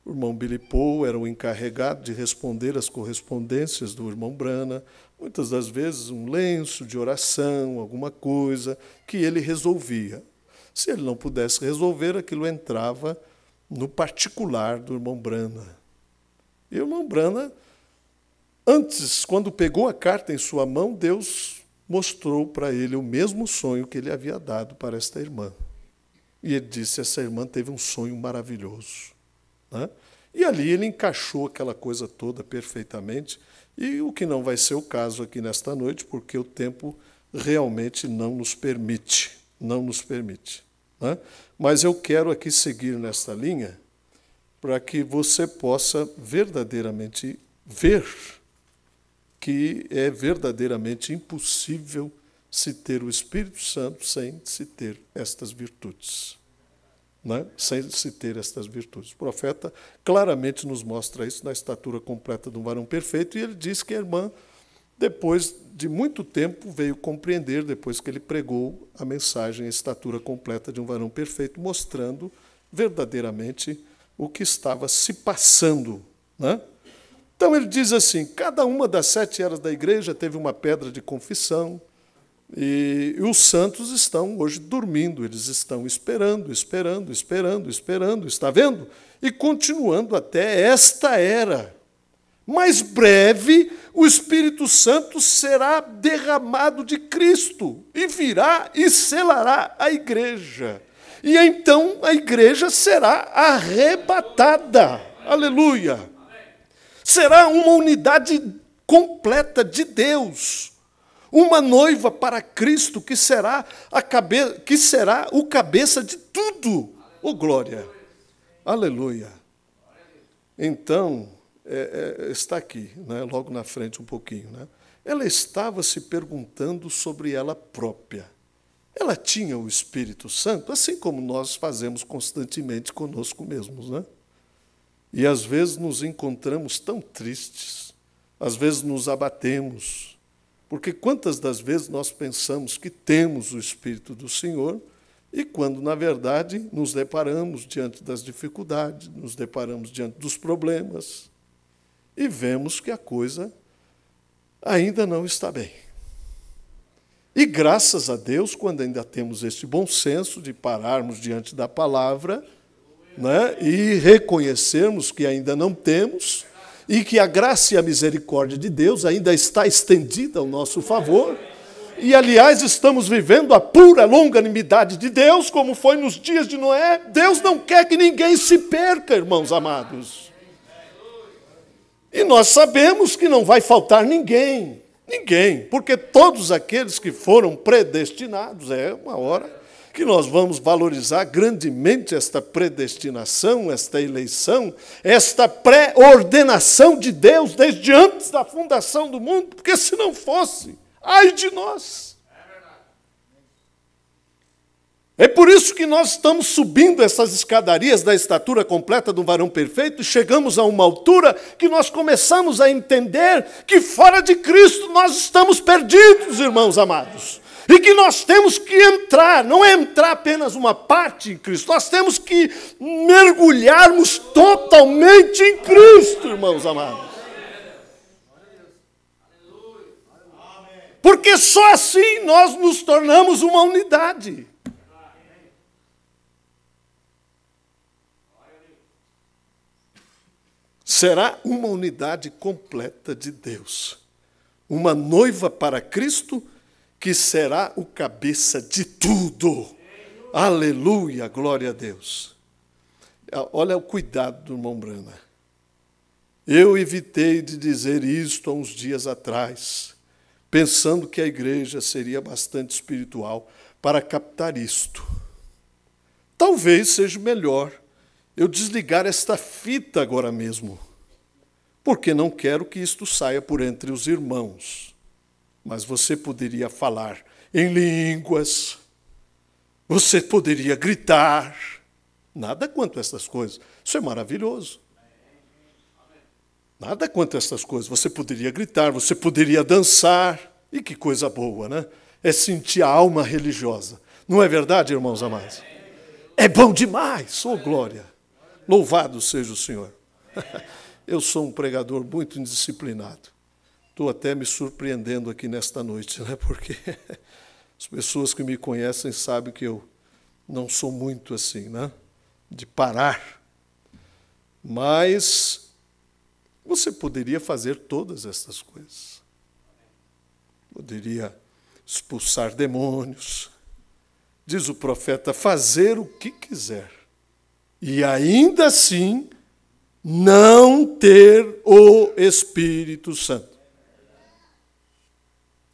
O irmão Billy Paul era o encarregado de responder às correspondências do irmão Brana, muitas das vezes um lenço de oração, alguma coisa que ele resolvia. Se ele não pudesse resolver, aquilo entrava no particular do irmão Brana. E o irmão Brana, antes, quando pegou a carta em sua mão, Deus mostrou para ele o mesmo sonho que ele havia dado para esta irmã. E ele disse, essa irmã teve um sonho maravilhoso. Né? E ali ele encaixou aquela coisa toda perfeitamente, e o que não vai ser o caso aqui nesta noite, porque o tempo realmente não nos permite. Não nos permite. Né? Mas eu quero aqui seguir nesta linha para que você possa verdadeiramente ver que é verdadeiramente impossível se ter o Espírito Santo sem se ter estas virtudes. Né? Sem se ter estas virtudes. O profeta claramente nos mostra isso na estatura completa de um varão perfeito, e ele diz que a irmã, depois de muito tempo, veio compreender, depois que ele pregou a mensagem, a estatura completa de um varão perfeito, mostrando verdadeiramente o que estava se passando. Né? Então ele diz assim, cada uma das 7 eras da igreja teve uma pedra de confissão, e os santos estão hoje dormindo, eles estão esperando, está vendo? E continuando até esta era. Mais breve, o Espírito Santo será derramado de Cristo, e virá e selará a igreja. E então a igreja será arrebatada. Aleluia! Será uma unidade completa de Deus. Uma noiva para Cristo que será o cabeça de tudo. Oh, glória! Aleluia! Então, está aqui, né, logo na frente um pouquinho. Né? Ela estava se perguntando sobre ela própria. Ela tinha o Espírito Santo, assim como nós fazemos constantemente conosco mesmos. Né? E às vezes nos encontramos tão tristes, às vezes nos abatemos, porque quantas das vezes nós pensamos que temos o Espírito do Senhor, e quando, na verdade, nos deparamos diante das dificuldades, nos deparamos diante dos problemas, e vemos que a coisa ainda não está bem. E graças a Deus, quando ainda temos este bom senso de pararmos diante da palavra, né, e reconhecermos que ainda não temos, e que a graça e a misericórdia de Deus ainda está estendida ao nosso favor, e, aliás, estamos vivendo a pura longanimidade de Deus, como foi nos dias de Noé. Deus não quer que ninguém se perca, irmãos amados. E nós sabemos que não vai faltar ninguém, porque todos aqueles que foram predestinados, é uma hora que nós vamos valorizar grandemente esta predestinação, esta eleição, esta pré-ordenação de Deus desde antes da fundação do mundo, porque se não fosse, ai de nós. É por isso que nós estamos subindo essas escadarias da estatura completa do varão perfeito, e chegamos a uma altura que nós começamos a entender que fora de Cristo nós estamos perdidos, irmãos amados. E que nós temos que entrar, não é entrar apenas uma parte em Cristo, nós temos que mergulharmos totalmente em Cristo, irmãos amados. Porque só assim nós nos tornamos uma unidade. Será uma unidade completa de Deus. Uma noiva para Cristo, que será o cabeça de tudo. Aleluia, glória a Deus. Olha o cuidado do irmão Brana. Eu evitei de dizer isto há uns dias atrás, pensando que a igreja seria bastante espiritual para captar isto. Talvez seja melhor eu desligar esta fita agora mesmo, porque não quero que isto saia por entre os irmãos. Mas você poderia falar em línguas, você poderia gritar, nada quanto essas coisas. Isso é maravilhoso. Nada quanto essas coisas. Você poderia gritar, você poderia dançar, e que coisa boa, né? É sentir a alma religiosa. Não é verdade, irmãos amados? É bom demais, oh glória. Louvado seja o Senhor. Eu sou um pregador muito indisciplinado. Estou até me surpreendendo aqui nesta noite, né? Porque as pessoas que me conhecem sabem que eu não sou muito assim, né? De parar. Mas você poderia fazer todas estas coisas. Poderia expulsar demônios, diz o profeta, fazer o que quiser, e ainda assim não ter o Espírito Santo.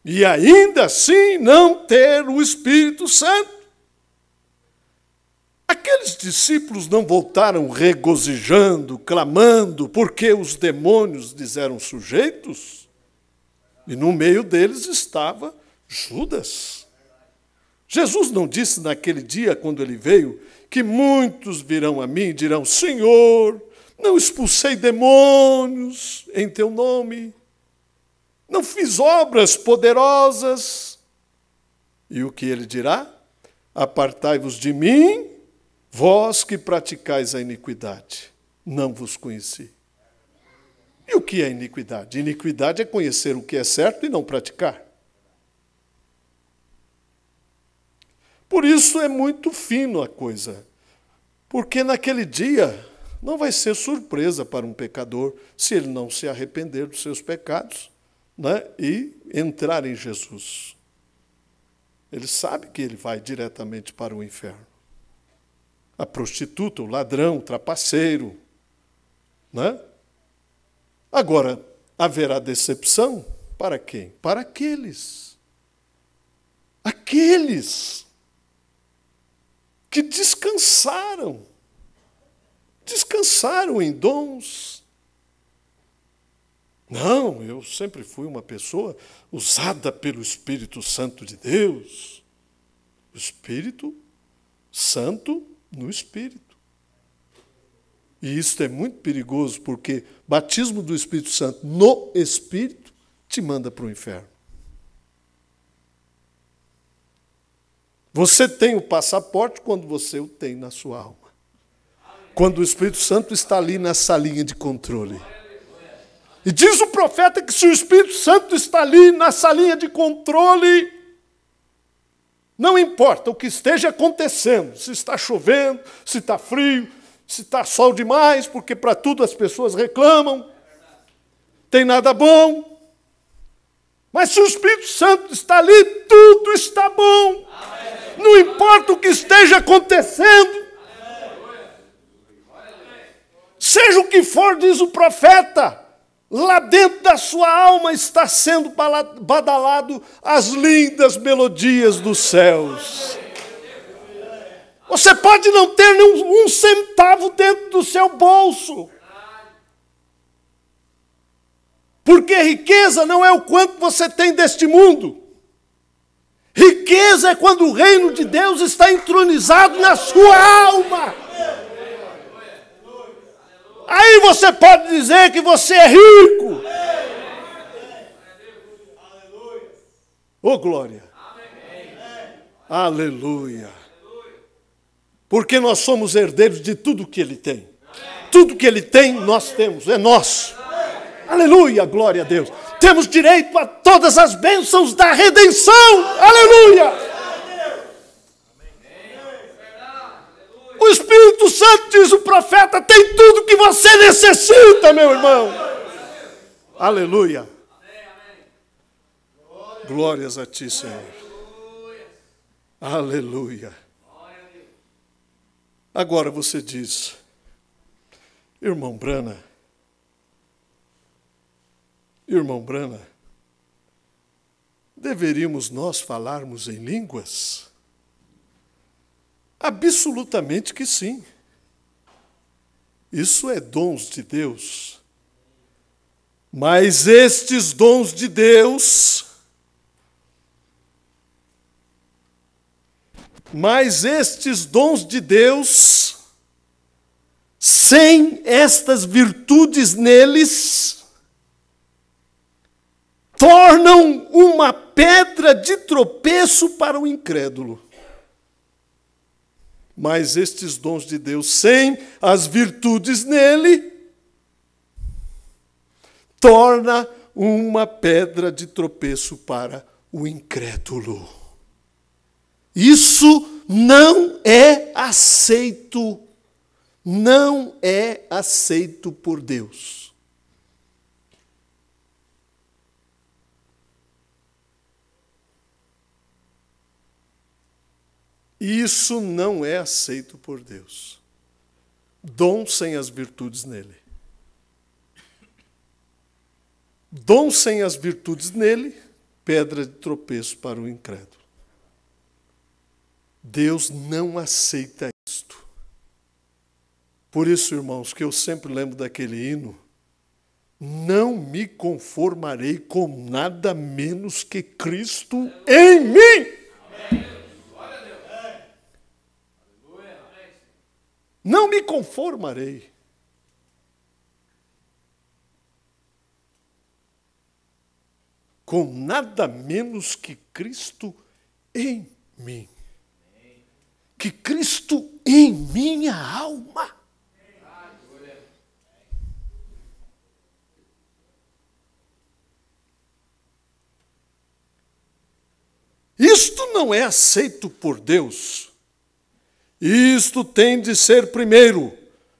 E ainda assim não ter o Espírito Santo. Aqueles discípulos não voltaram regozijando, clamando, porque os demônios lhes eram sujeitos? E no meio deles estava Judas. Jesus não disse naquele dia, quando ele veio, que muitos virão a mim e dirão, Senhor, não expulsei demônios em teu nome, não fiz obras poderosas. E o que ele dirá? Apartai-vos de mim, vós que praticais a iniquidade, não vos conheci. E o que é iniquidade? Iniquidade é conhecer o que é certo e não praticar. Por isso é muito fino a coisa, porque naquele dia não vai ser surpresa para um pecador se ele não se arrepender dos seus pecados, né, e entrar em Jesus. Ele sabe que ele vai diretamente para o inferno. A prostituta, o ladrão, o trapaceiro, né? Agora, haverá decepção para quem? Para aqueles que descansaram em dons. Não, eu sempre fui uma pessoa usada pelo Espírito Santo de Deus. O Espírito Santo no Espírito. E isso é muito perigoso, porque batismo do Espírito Santo no Espírito te manda para o inferno. Você tem o passaporte quando você o tem na sua alma. Quando o Espírito Santo está ali na salinha de controle. E diz o profeta que se o Espírito Santo está ali na salinha de controle, não importa o que esteja acontecendo, se está chovendo, se está frio, se está sol demais, porque para tudo as pessoas reclamam, tem nada bom. Mas se o Espírito Santo está ali, tudo está bom. Não importa o que esteja acontecendo. Seja o que for, diz o profeta, lá dentro da sua alma está sendo badalado as lindas melodias dos céus. Você pode não ter nem um centavo dentro do seu bolso. Porque riqueza não é o quanto você tem deste mundo. Riqueza é quando o reino de Deus está entronizado na sua alma. Aí você pode dizer que você é rico. Oh, glória. Aleluia. Porque nós somos herdeiros de tudo que Ele tem. Tudo que Ele tem, nós temos, é nosso. Aleluia, glória a Deus. Temos direito a todas as bênçãos da redenção. Aleluia. O Espírito Santo, diz o profeta, tem tudo que você necessita, meu irmão. Aleluia. Glórias a ti, Senhor. Aleluia. Agora você diz, irmão Brana, deveríamos nós falarmos em línguas? Absolutamente que sim. Isso é dons de Deus. Mas estes dons de Deus, sem estas virtudes neles, tornam uma pedra de tropeço para o incrédulo. Mas estes dons de Deus, sem as virtudes nele, torna uma pedra de tropeço para o incrédulo. Isso não é aceito. Não é aceito por Deus. Isso não é aceito por Deus. Dom sem as virtudes nele. Dom sem as virtudes nele, pedra de tropeço para o incrédulo. Deus não aceita isto. Por isso, irmãos, que eu sempre lembro daquele hino: não me conformarei com nada menos que Cristo em mim. Não me conformarei. Com nada menos que Cristo em mim. Que Cristo em minha alma. Isto não é aceito por Deus. Isto tem de ser primeiro.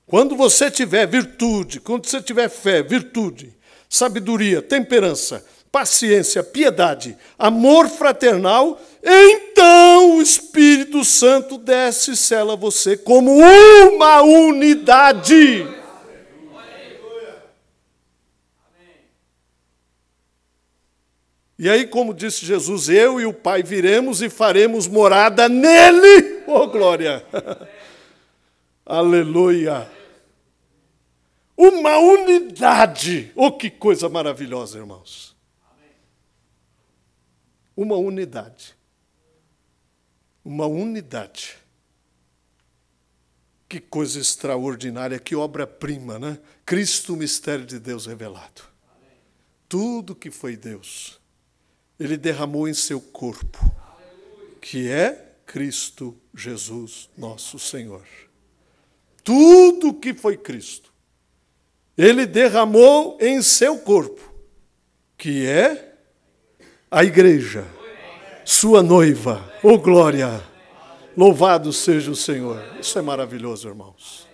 Quando você tiver virtude, quando você tiver fé, virtude, sabedoria, temperança, paciência, piedade, amor fraternal, então o Espírito Santo desce e sela você como uma unidade. E aí, como disse Jesus, eu e o Pai viremos e faremos morada nele. Oh, glória! Aleluia! Uma unidade. Oh, que coisa maravilhosa, irmãos. Uma unidade. Uma unidade. Que coisa extraordinária, que obra-prima, né? Cristo, o mistério de Deus revelado. Tudo que foi Deus, Ele derramou em seu corpo, que é Cristo Jesus, nosso Senhor. Tudo que foi Cristo, Ele derramou em seu corpo, que é a igreja, sua noiva. Oh, glória! Louvado seja o Senhor. Isso é maravilhoso, irmãos.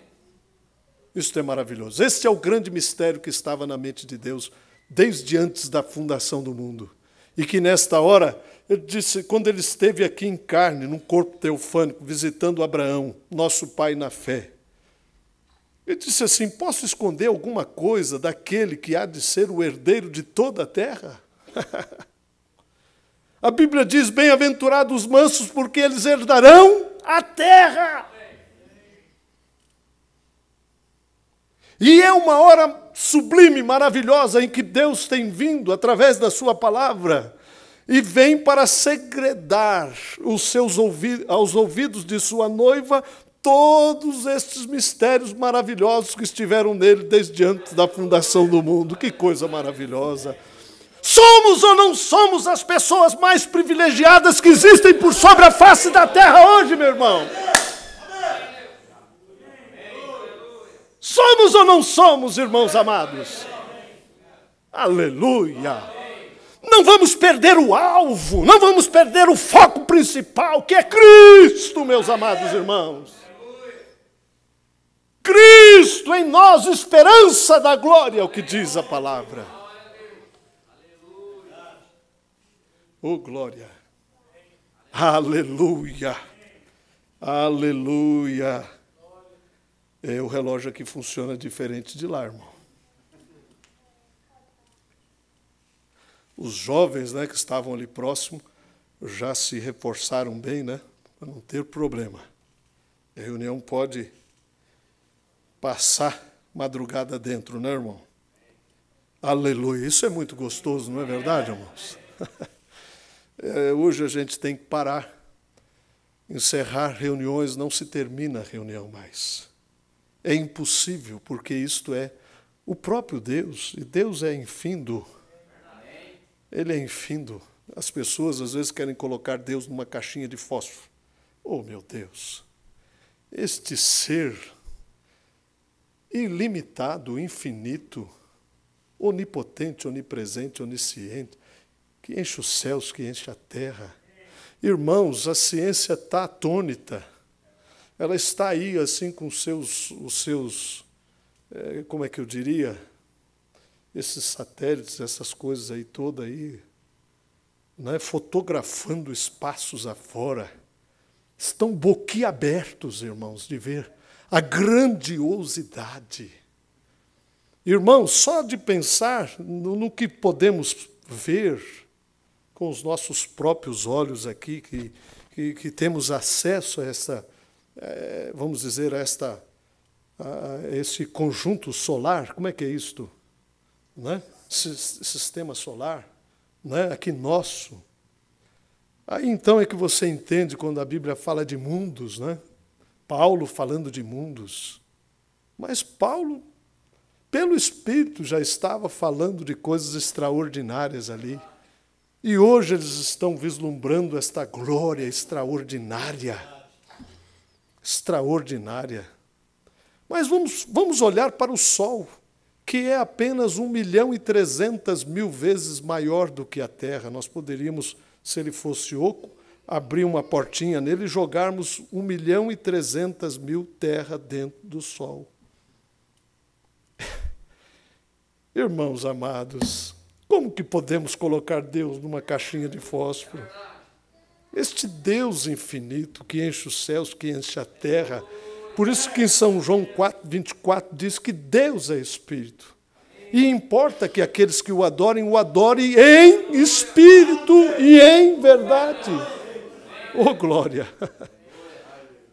Isso é maravilhoso. Este é o grande mistério que estava na mente de Deus desde antes da fundação do mundo. E que nesta hora, ele disse, quando ele esteve aqui em carne, num corpo teofânico, visitando Abraão, nosso pai na fé, ele disse assim: posso esconder alguma coisa daquele que há de ser o herdeiro de toda a terra? A Bíblia diz: bem-aventurados os mansos, porque eles herdarão a terra. E é uma hora sublime, maravilhosa, em que Deus tem vindo, através da sua palavra, e vem para segredar aos ouvidos de sua noiva todos estes mistérios maravilhosos que estiveram nele desde antes da fundação do mundo. Que coisa maravilhosa! Somos ou não somos as pessoas mais privilegiadas que existem por sobre a face da terra hoje, meu irmão? Somos ou não somos, irmãos amados? Aleluia! Não vamos perder o alvo, não vamos perder o foco principal, que é Cristo, meus amados irmãos. Cristo em nós, esperança da glória, é o que diz a palavra. Oh, glória! Aleluia! Aleluia! O relógio aqui funciona diferente de lá, irmão. Os jovens, né, que estavam ali próximo já se reforçaram bem, né, para não ter problema. A reunião pode passar madrugada dentro, né, irmão? Aleluia! Isso é muito gostoso, não é verdade, irmãos? Hoje a gente tem que parar, encerrar reuniões, não se termina a reunião mais. É impossível, porque isto é o próprio Deus, e Deus é infindo. Ele é infindo. As pessoas às vezes querem colocar Deus numa caixinha de fósforo. Oh, meu Deus! Este ser ilimitado, infinito, onipotente, onipresente, onisciente, que enche os céus, que enche a terra. Irmãos, a ciência está atônita. Ela está aí, assim, com os seus, como é que eu diria? Esses satélites, essas coisas aí, toda aí, né? Fotografando espaços afora, estão boquiabertos, irmãos, de ver a grandiosidade. Irmãos, só de pensar no que podemos ver com os nossos próprios olhos aqui, que temos acesso a essa, vamos dizer, a esse conjunto solar, como é que é isto? Né? Sistema solar, né? Aqui nosso. Aí então é que você entende quando a Bíblia fala de mundos, né? Paulo falando de mundos. Mas Paulo, pelo Espírito, já estava falando de coisas extraordinárias ali. E hoje eles estão vislumbrando esta glória extraordinária. Extraordinária. Mas vamos olhar para o Sol, que é apenas 1.300.000 vezes maior do que a Terra. Nós poderíamos, se ele fosse oco, abrir uma portinha nele e jogarmos 1.300.000 terra dentro do Sol. Irmãos amados, como que podemos colocar Deus numa caixinha de fósforo? Este Deus infinito que enche os céus, que enche a terra. Por isso que em São João 4:24 diz que Deus é Espírito. E importa que aqueles que o adorem em espírito e em verdade. Oh, glória!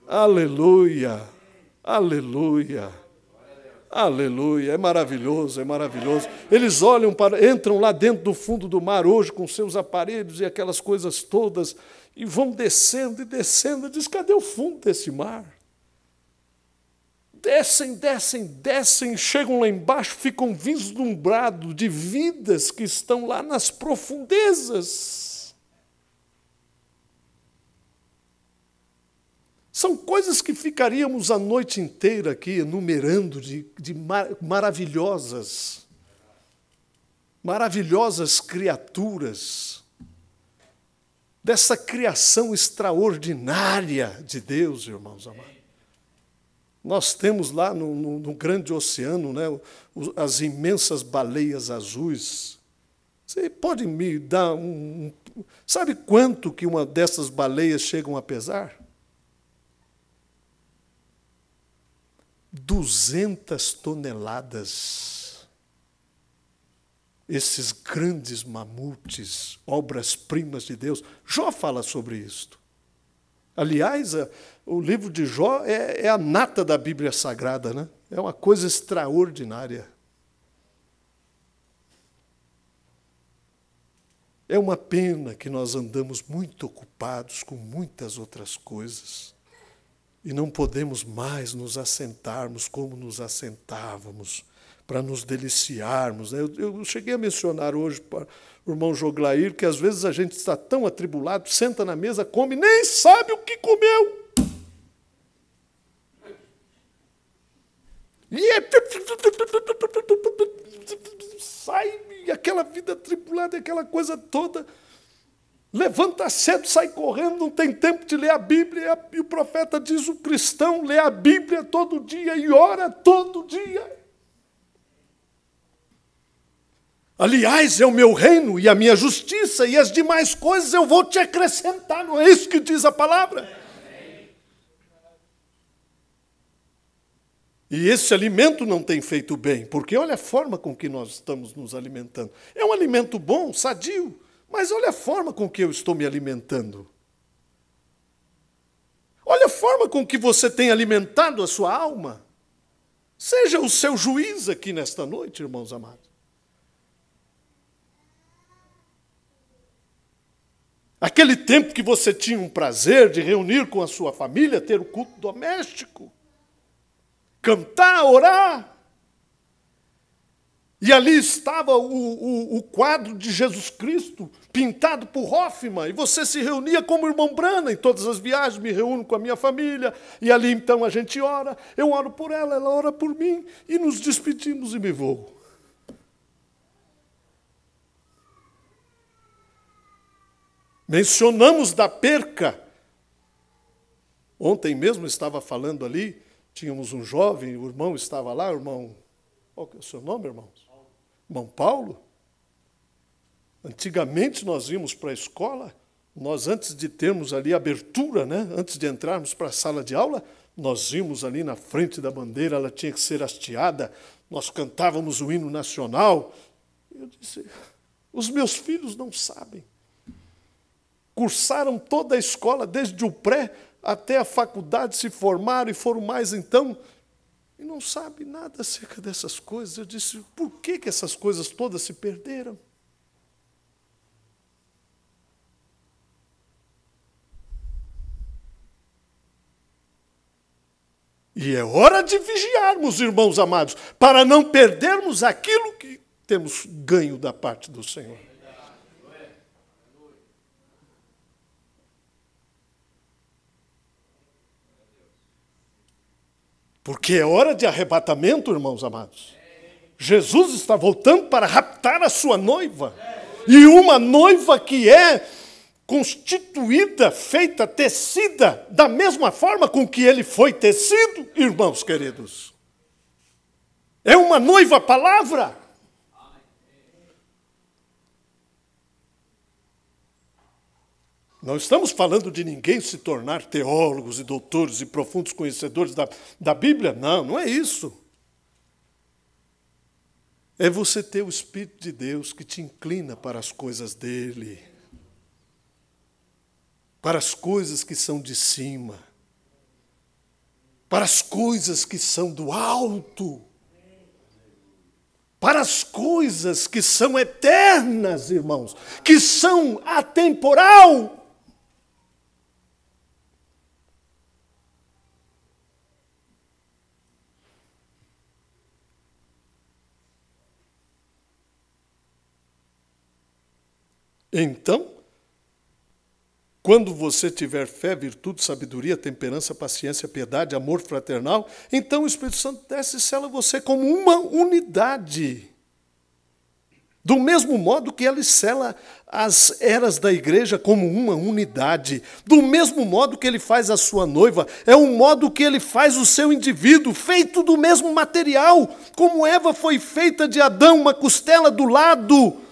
Aleluia! Aleluia! Aleluia! É maravilhoso, é maravilhoso. Eles olham entram lá dentro do fundo do mar hoje com seus aparelhos e aquelas coisas todas e vão descendo e descendo. Diz, cadê o fundo desse mar? Descem, descem, descem, chegam lá embaixo, ficam vislumbrados de vidas que estão lá nas profundezas. São coisas que ficaríamos a noite inteira aqui enumerando de maravilhosas criaturas, dessa criação extraordinária de Deus, irmãos amados. Nós temos lá no grande oceano, né, as imensas baleias azuis. Você pode me dar sabe quanto que uma dessas baleias chegam a pesar? 200 toneladas. Esses grandes mamutes, obras-primas de Deus. Jó fala sobre isto. Aliás, o livro de Jó é a nata da Bíblia Sagrada, né? É uma coisa extraordinária. É uma pena que nós andamos muito ocupados com muitas outras coisas e não podemos mais nos assentarmos como nos assentávamos para nos deliciarmos. Eu cheguei a mencionar hoje para o irmão Joglair que às vezes a gente está tão atribulado, senta na mesa, come, nem sabe o que comeu. E sai, e aquela vida atribulada, aquela coisa toda. Levanta cedo, sai correndo, não tem tempo de ler a Bíblia. E o profeta diz, o cristão lê a Bíblia todo dia e ora todo dia. Aliás, é o meu reino e a minha justiça e as demais coisas eu vou te acrescentar. Não é isso que diz a palavra? E esse alimento não tem feito bem, porque olha a forma com que nós estamos nos alimentando. É um alimento bom, sadio, mas olha a forma com que eu estou me alimentando. Olha a forma com que você tem alimentado a sua alma. Seja o seu juiz aqui nesta noite, irmãos amados. Aquele tempo que você tinha um prazer de reunir com a sua família, ter o culto doméstico, cantar, orar. E ali estava o quadro de Jesus Cristo, pintado por Hoffmann, e você se reunia como irmão Branham. Em todas as viagens me reúno com a minha família, e ali então a gente ora, eu oro por ela, ela ora por mim, e nos despedimos e me vou. Mencionamos da perca. Ontem mesmo estava falando ali, tínhamos um jovem, o irmão estava lá, irmão, qual que é o seu nome, irmãos? Irmão Paulo. Antigamente nós íamos para a escola, Nós, antes de termos ali a abertura, né, antes de entrarmos para a sala de aula, nós vimos ali na frente da bandeira, ela tinha que ser hasteada, nós cantávamos o hino nacional. Eu disse, os meus filhos não sabem. Cursaram toda a escola, desde o pré até a faculdade, se formaram e foram mais então, e não sabem nada acerca dessas coisas. Eu disse, por que essas coisas todas se perderam? E é hora de vigiarmos, irmãos amados, para não perdermos aquilo que temos ganho da parte do Senhor. Porque é hora de arrebatamento, irmãos amados. Jesus está voltando para raptar a sua noiva. E uma noiva que é constituída, feita, tecida, da mesma forma com que ele foi tecido, irmãos queridos. É uma noiva palavra. Não estamos falando de ninguém se tornar teólogos e doutores e profundos conhecedores da Bíblia. Não, não é isso. É você ter o Espírito de Deus que te inclina para as coisas dele. Para as coisas que são de cima. Para as coisas que são do alto. Para as coisas que são eternas, irmãos. Que são atemporal. Então, quando você tiver fé, virtude, sabedoria, temperança, paciência, piedade, amor fraternal, então o Espírito Santo desce e sela você como uma unidade. Do mesmo modo que ele sela as eras da igreja como uma unidade. Do mesmo modo que ele faz a sua noiva, é o modo que ele faz o seu indivíduo, feito do mesmo material, como Eva foi feita de Adão, uma costela do lado.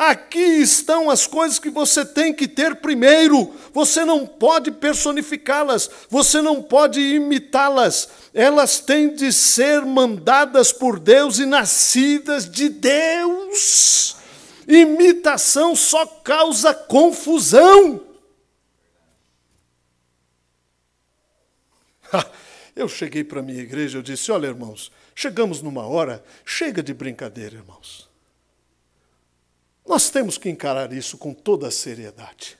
Aqui estão as coisas que você tem que ter primeiro. Você não pode personificá-las, você não pode imitá-las. Elas têm de ser mandadas por Deus e nascidas de Deus. Imitação só causa confusão. Eu cheguei para a minha igreja, eu disse, olha, irmãos, chegamos numa hora, chega de brincadeira, irmãos. Nós temos que encarar isso com toda a seriedade.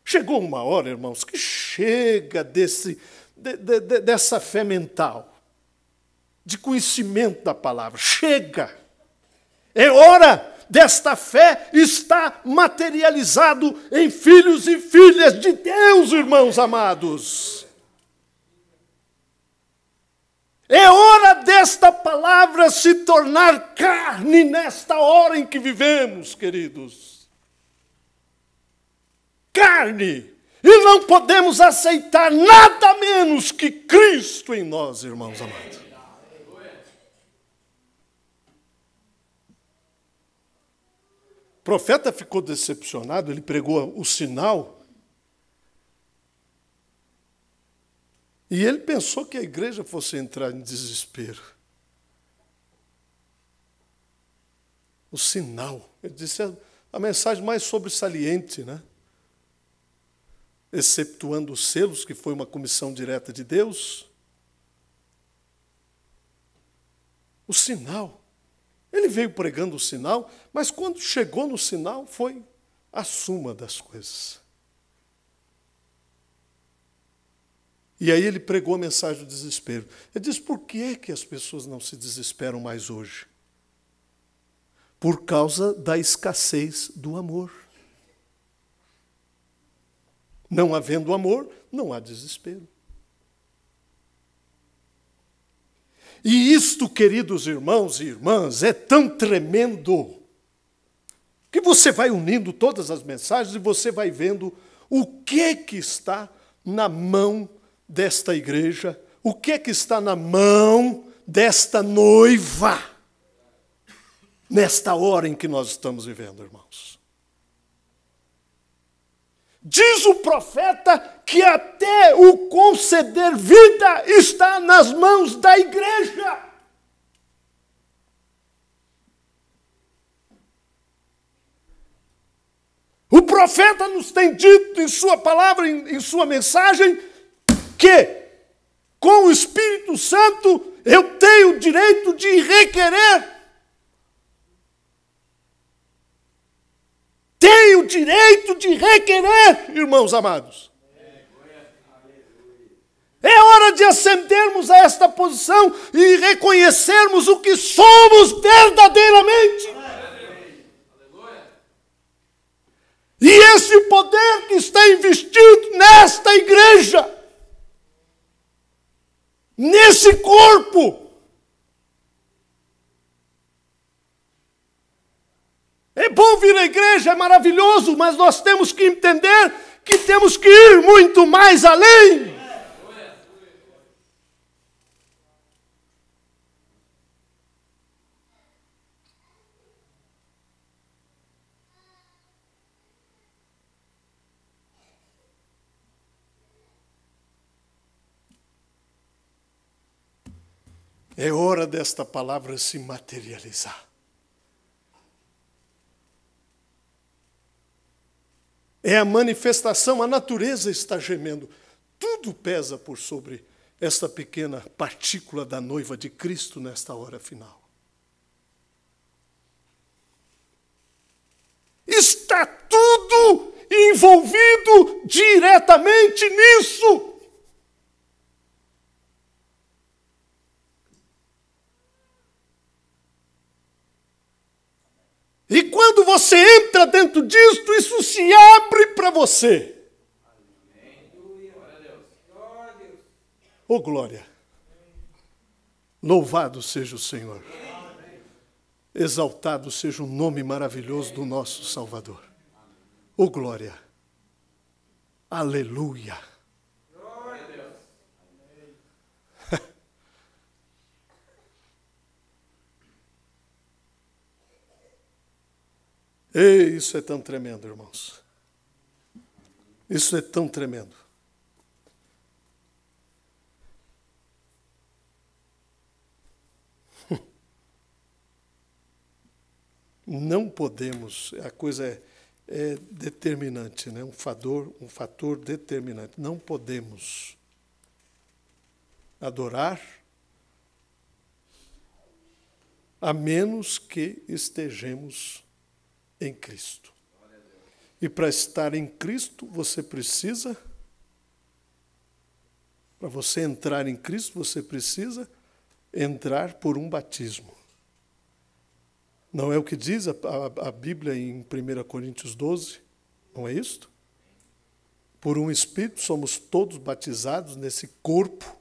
Chegou uma hora, irmãos, que chega dessa fé mental, de conhecimento da palavra. Chega! É hora desta fé estar materializado em filhos e filhas de Deus, irmãos amados. É hora desta palavra se tornar carne nesta hora em que vivemos, queridos. Carne. E não podemos aceitar nada menos que Cristo em nós, irmãos amados. O profeta ficou decepcionado, ele pregou o sinal. E ele pensou que a igreja fosse entrar em desespero. O sinal. Ele disse a mensagem mais sobressalente, né? Exceptuando os selos, que foi uma comissão direta de Deus. O sinal. Ele veio pregando o sinal, mas quando chegou no sinal, foi a suma das coisas. E aí ele pregou a mensagem do desespero. Ele diz, por que é que as pessoas não se desesperam mais hoje? Por causa da escassez do amor. Não havendo amor, não há desespero. E isto, queridos irmãos e irmãs, é tão tremendo que você vai unindo todas as mensagens e você vai vendo o que está na mão desta igreja, o que está na mão desta noiva, nesta hora em que nós estamos vivendo, irmãos. Diz o profeta que até o conceder vida está nas mãos da igreja. O profeta nos tem dito em sua palavra, em sua mensagem, que com o Espírito Santo eu tenho o direito de requerer. Tenho o direito de requerer, irmãos amados. É hora de ascendermos a esta posição e reconhecermos o que somos verdadeiramente. E esse poder que está investido nesta igreja, nesse corpo, é bom vir à igreja, é maravilhoso, mas nós temos que entender que temos que ir muito mais além. É hora desta palavra se materializar. É a manifestação, a natureza está gemendo. Tudo pesa por sobre esta pequena partícula da noiva de Cristo nesta hora final. Está tudo envolvido diretamente nisso. E quando você entra dentro disto, isso se abre para você. Oh, glória! Louvado seja o Senhor. Exaltado seja o nome maravilhoso do nosso Salvador. Oh, glória! Aleluia! Ei, isso é tão tremendo, irmãos. Isso é tão tremendo. Não podemos, a coisa é determinante, né? Um fator determinante. Não podemos adorar a menos que estejamos em Cristo. E para estar em Cristo, você precisa, para você entrar em Cristo, você precisa entrar por um batismo. Não é o que diz a Bíblia em 1 Coríntios 12? Não é isto? Por um Espírito somos todos batizados nesse corpo,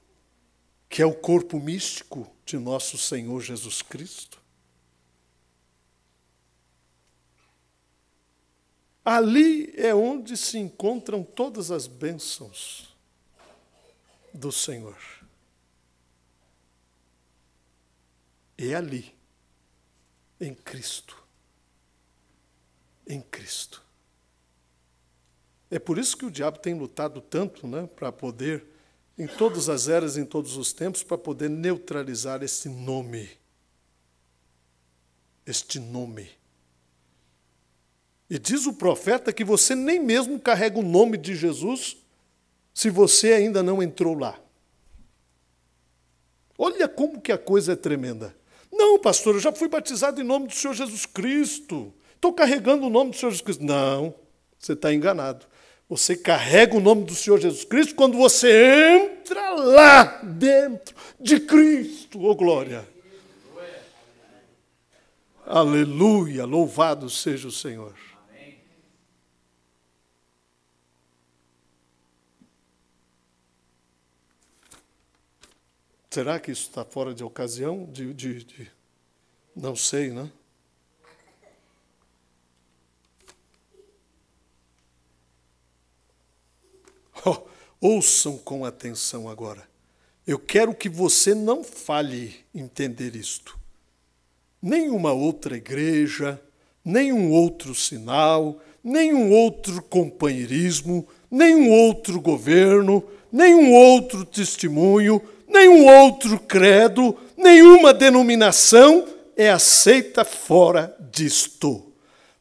que é o corpo místico de nosso Senhor Jesus Cristo. Ali é onde se encontram todas as bênçãos do Senhor. É ali, em Cristo. Em Cristo. É por isso que o diabo tem lutado tanto, né, para poder, em todas as eras, em todos os tempos, para poder neutralizar esse nome. Este nome. E diz o profeta que você nem mesmo carrega o nome de Jesus se você ainda não entrou lá. Olha como que a coisa é tremenda. Não, pastor, eu já fui batizado em nome do Senhor Jesus Cristo. Estou carregando o nome do Senhor Jesus Cristo. Não, você está enganado. Você carrega o nome do Senhor Jesus Cristo quando você entra lá dentro de Cristo. Oh, glória! Aleluia! Louvado seja o Senhor. Será que isso está fora de ocasião? Não sei, né? Oh, ouçam com atenção agora. Eu quero que você não falhe entender isto. Nenhuma outra igreja, nenhum outro sinal, nenhum outro companheirismo, nenhum outro governo, nenhum outro testemunho, nenhum outro credo, nenhuma denominação é aceita fora disto.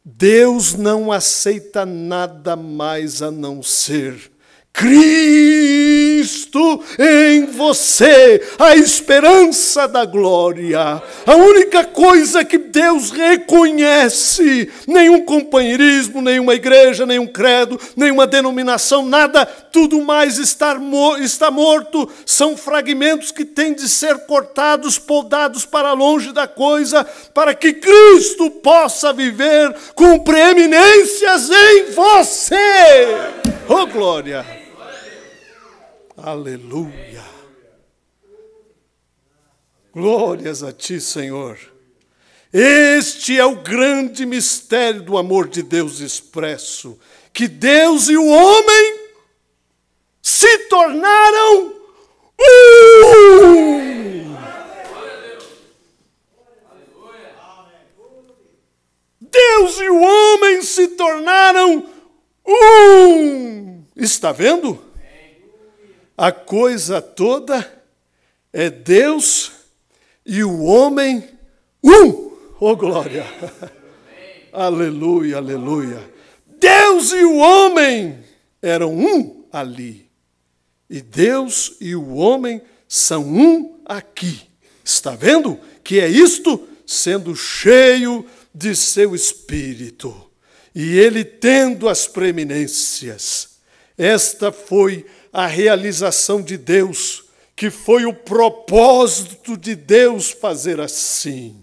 Deus não aceita nada mais a não ser Cristo em você, a esperança da glória. A única coisa que Deus reconhece, nenhum companheirismo, nenhuma igreja, nenhum credo, nenhuma denominação, nada, tudo mais está morto. São fragmentos que têm de ser cortados, podados para longe da coisa, para que Cristo possa viver com preeminências em você. Oh, glória! Aleluia! Glórias a ti, Senhor. Este é o grande mistério do amor de Deus expresso, que Deus e o homem se tornaram um. Deus e o homem se tornaram um. Está vendo? A coisa toda é Deus e o homem um. Oh, glória! Aleluia, aleluia. Deus e o homem eram um ali. E Deus e o homem são um aqui. Está vendo que é isto? Sendo cheio de seu Espírito. E ele tendo as preeminências. Esta foi a realização de Deus, que foi o propósito de Deus fazer assim,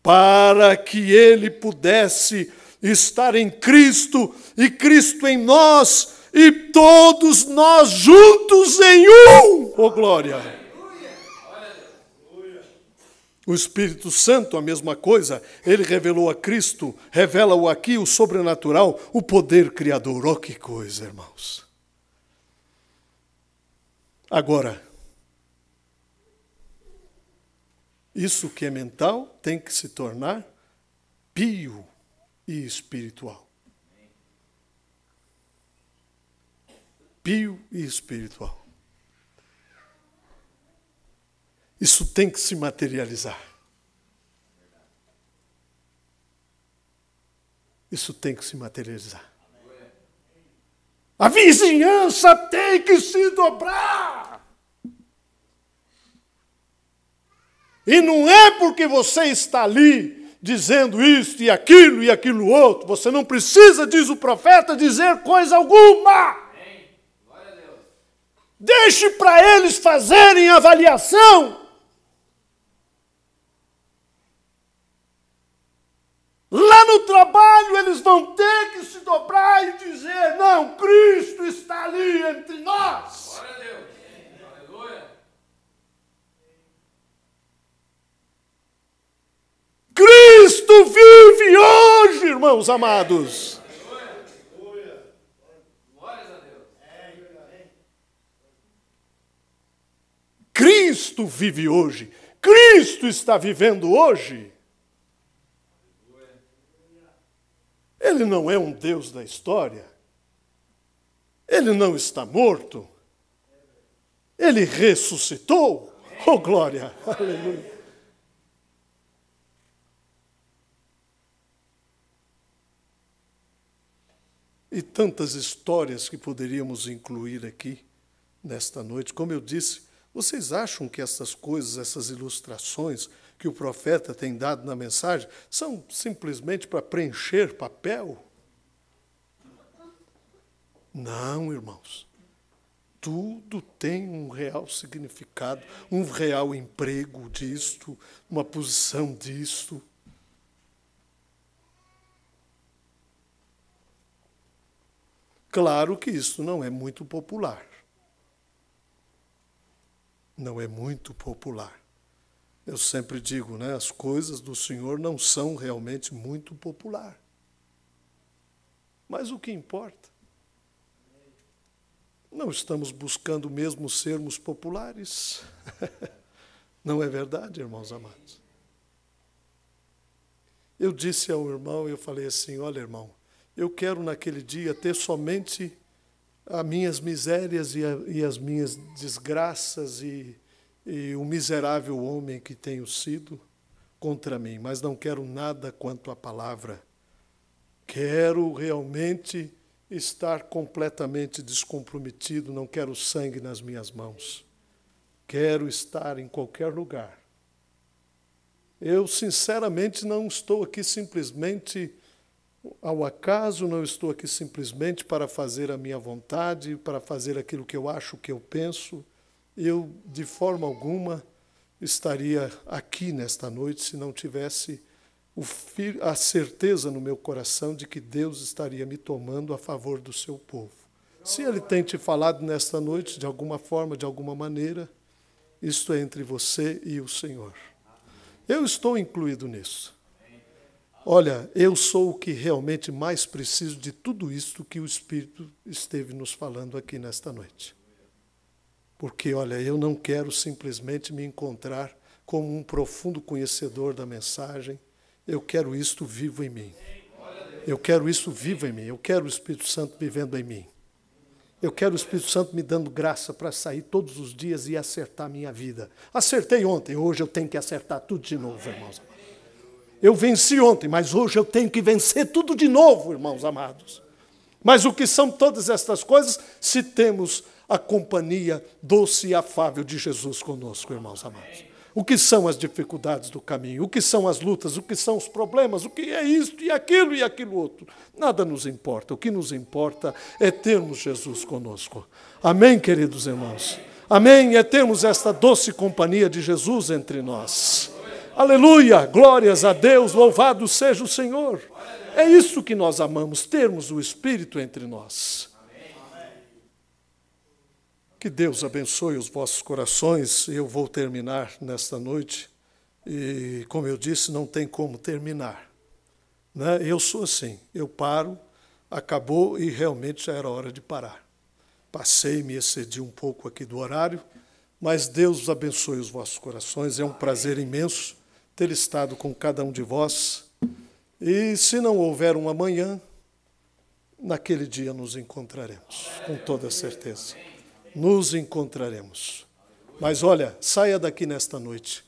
para que ele pudesse estar em Cristo, e Cristo em nós, e todos nós juntos em um. Oh, glória! O Espírito Santo, a mesma coisa, ele revelou a Cristo, revela-o aqui, o sobrenatural, o poder criador. Oh, que coisa, irmãos! Agora, isso que é mental tem que se tornar pio e espiritual. Pio e espiritual. Isso tem que se materializar. Isso tem que se materializar. A vizinhança tem que se dobrar. E não é porque você está ali dizendo isto e aquilo outro. Você não precisa, diz o profeta, dizer coisa alguma. Deixe para eles fazerem avaliação. Lá no trabalho eles vão ter que se dobrar e dizer, não, Cristo está ali entre nós. Glória a Deus. Aleluia. Cristo vive hoje, irmãos amados. Aleluia. Glórias a Deus. Cristo vive hoje. Cristo está vivendo hoje. Ele não é um Deus da história. Ele não está morto. Ele ressuscitou. Oh, glória! Aleluia! E tantas histórias que poderíamos incluir aqui nesta noite. Como eu disse, vocês acham que essas coisas, essas ilustrações que o profeta tem dado na mensagem, são simplesmente para preencher papel? Não, irmãos. Tudo tem um real significado, um real emprego disto, uma posição disto. Claro que isso não é muito popular. Não é muito popular. Eu sempre digo, né, as coisas do Senhor não são realmente muito popular. Mas o que importa? Não estamos buscando mesmo sermos populares. Não é verdade, irmãos amados? Eu disse ao irmão, eu falei assim, olha, irmão, eu quero naquele dia ter somente as minhas misérias e as minhas desgraças e o miserável homem que tenho sido contra mim, mas não quero nada quanto à palavra. Quero realmente estar completamente descomprometido, não quero sangue nas minhas mãos. Quero estar em qualquer lugar. Eu, sinceramente, não estou aqui simplesmente ao acaso, não estou aqui simplesmente para fazer a minha vontade, para fazer aquilo que eu acho, que eu penso. Eu, de forma alguma, estaria aqui nesta noite se não tivesse a certeza no meu coração de que Deus estaria me tomando a favor do seu povo. Se Ele tem te falado nesta noite, de alguma forma, de alguma maneira, isto é entre você e o Senhor. Eu estou incluído nisso. Olha, eu sou o que realmente mais preciso de tudo isto que o Espírito esteve nos falando aqui nesta noite. Porque, olha, eu não quero simplesmente me encontrar como um profundo conhecedor da mensagem. Eu quero isto vivo em mim. Eu quero isso vivo em mim. Eu quero o Espírito Santo vivendo em mim. Eu quero o Espírito Santo me dando graça para sair todos os dias e acertar a minha vida. Acertei ontem, hoje eu tenho que acertar tudo de novo, irmãos. Eu venci ontem, mas hoje eu tenho que vencer tudo de novo, irmãos amados. Mas o que são todas estas coisas se temos a companhia doce e afável de Jesus conosco, irmãos amados? O que são as dificuldades do caminho? O que são as lutas? O que são os problemas? O que é isto e aquilo outro? Nada nos importa. O que nos importa é termos Jesus conosco. Amém, queridos irmãos? Amém? É termos esta doce companhia de Jesus entre nós. Aleluia! Glórias a Deus! Louvado seja o Senhor! É isso que nós amamos, termos o Espírito entre nós. Que Deus abençoe os vossos corações. Eu vou terminar nesta noite. E, como eu disse, não tem como terminar. Né? Eu sou assim. Eu paro, acabou e realmente já era hora de parar. Passei, me excedi um pouco aqui do horário, mas Deus abençoe os vossos corações. É um prazer imenso ter estado com cada um de vós. E se não houver um amanhã, naquele dia nos encontraremos, com toda certeza. Nos encontraremos. Mas olha, saia daqui nesta noite,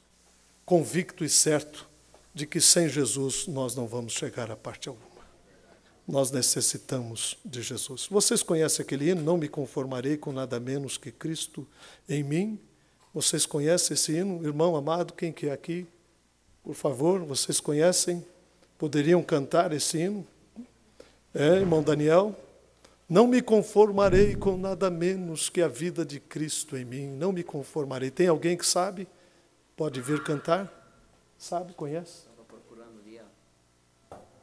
convicto e certo de que sem Jesus nós não vamos chegar a parte alguma. Nós necessitamos de Jesus. Vocês conhecem aquele hino? Não me conformarei com nada menos que Cristo em mim. Vocês conhecem esse hino? Irmão amado, quem que é aqui? Por favor, vocês conhecem? Poderiam cantar esse hino? Irmão Daniel? Não me conformarei com nada menos que a vida de Cristo em mim. Não me conformarei. Tem alguém que sabe? Pode vir cantar? Sabe? Conhece? Estava procurando ali,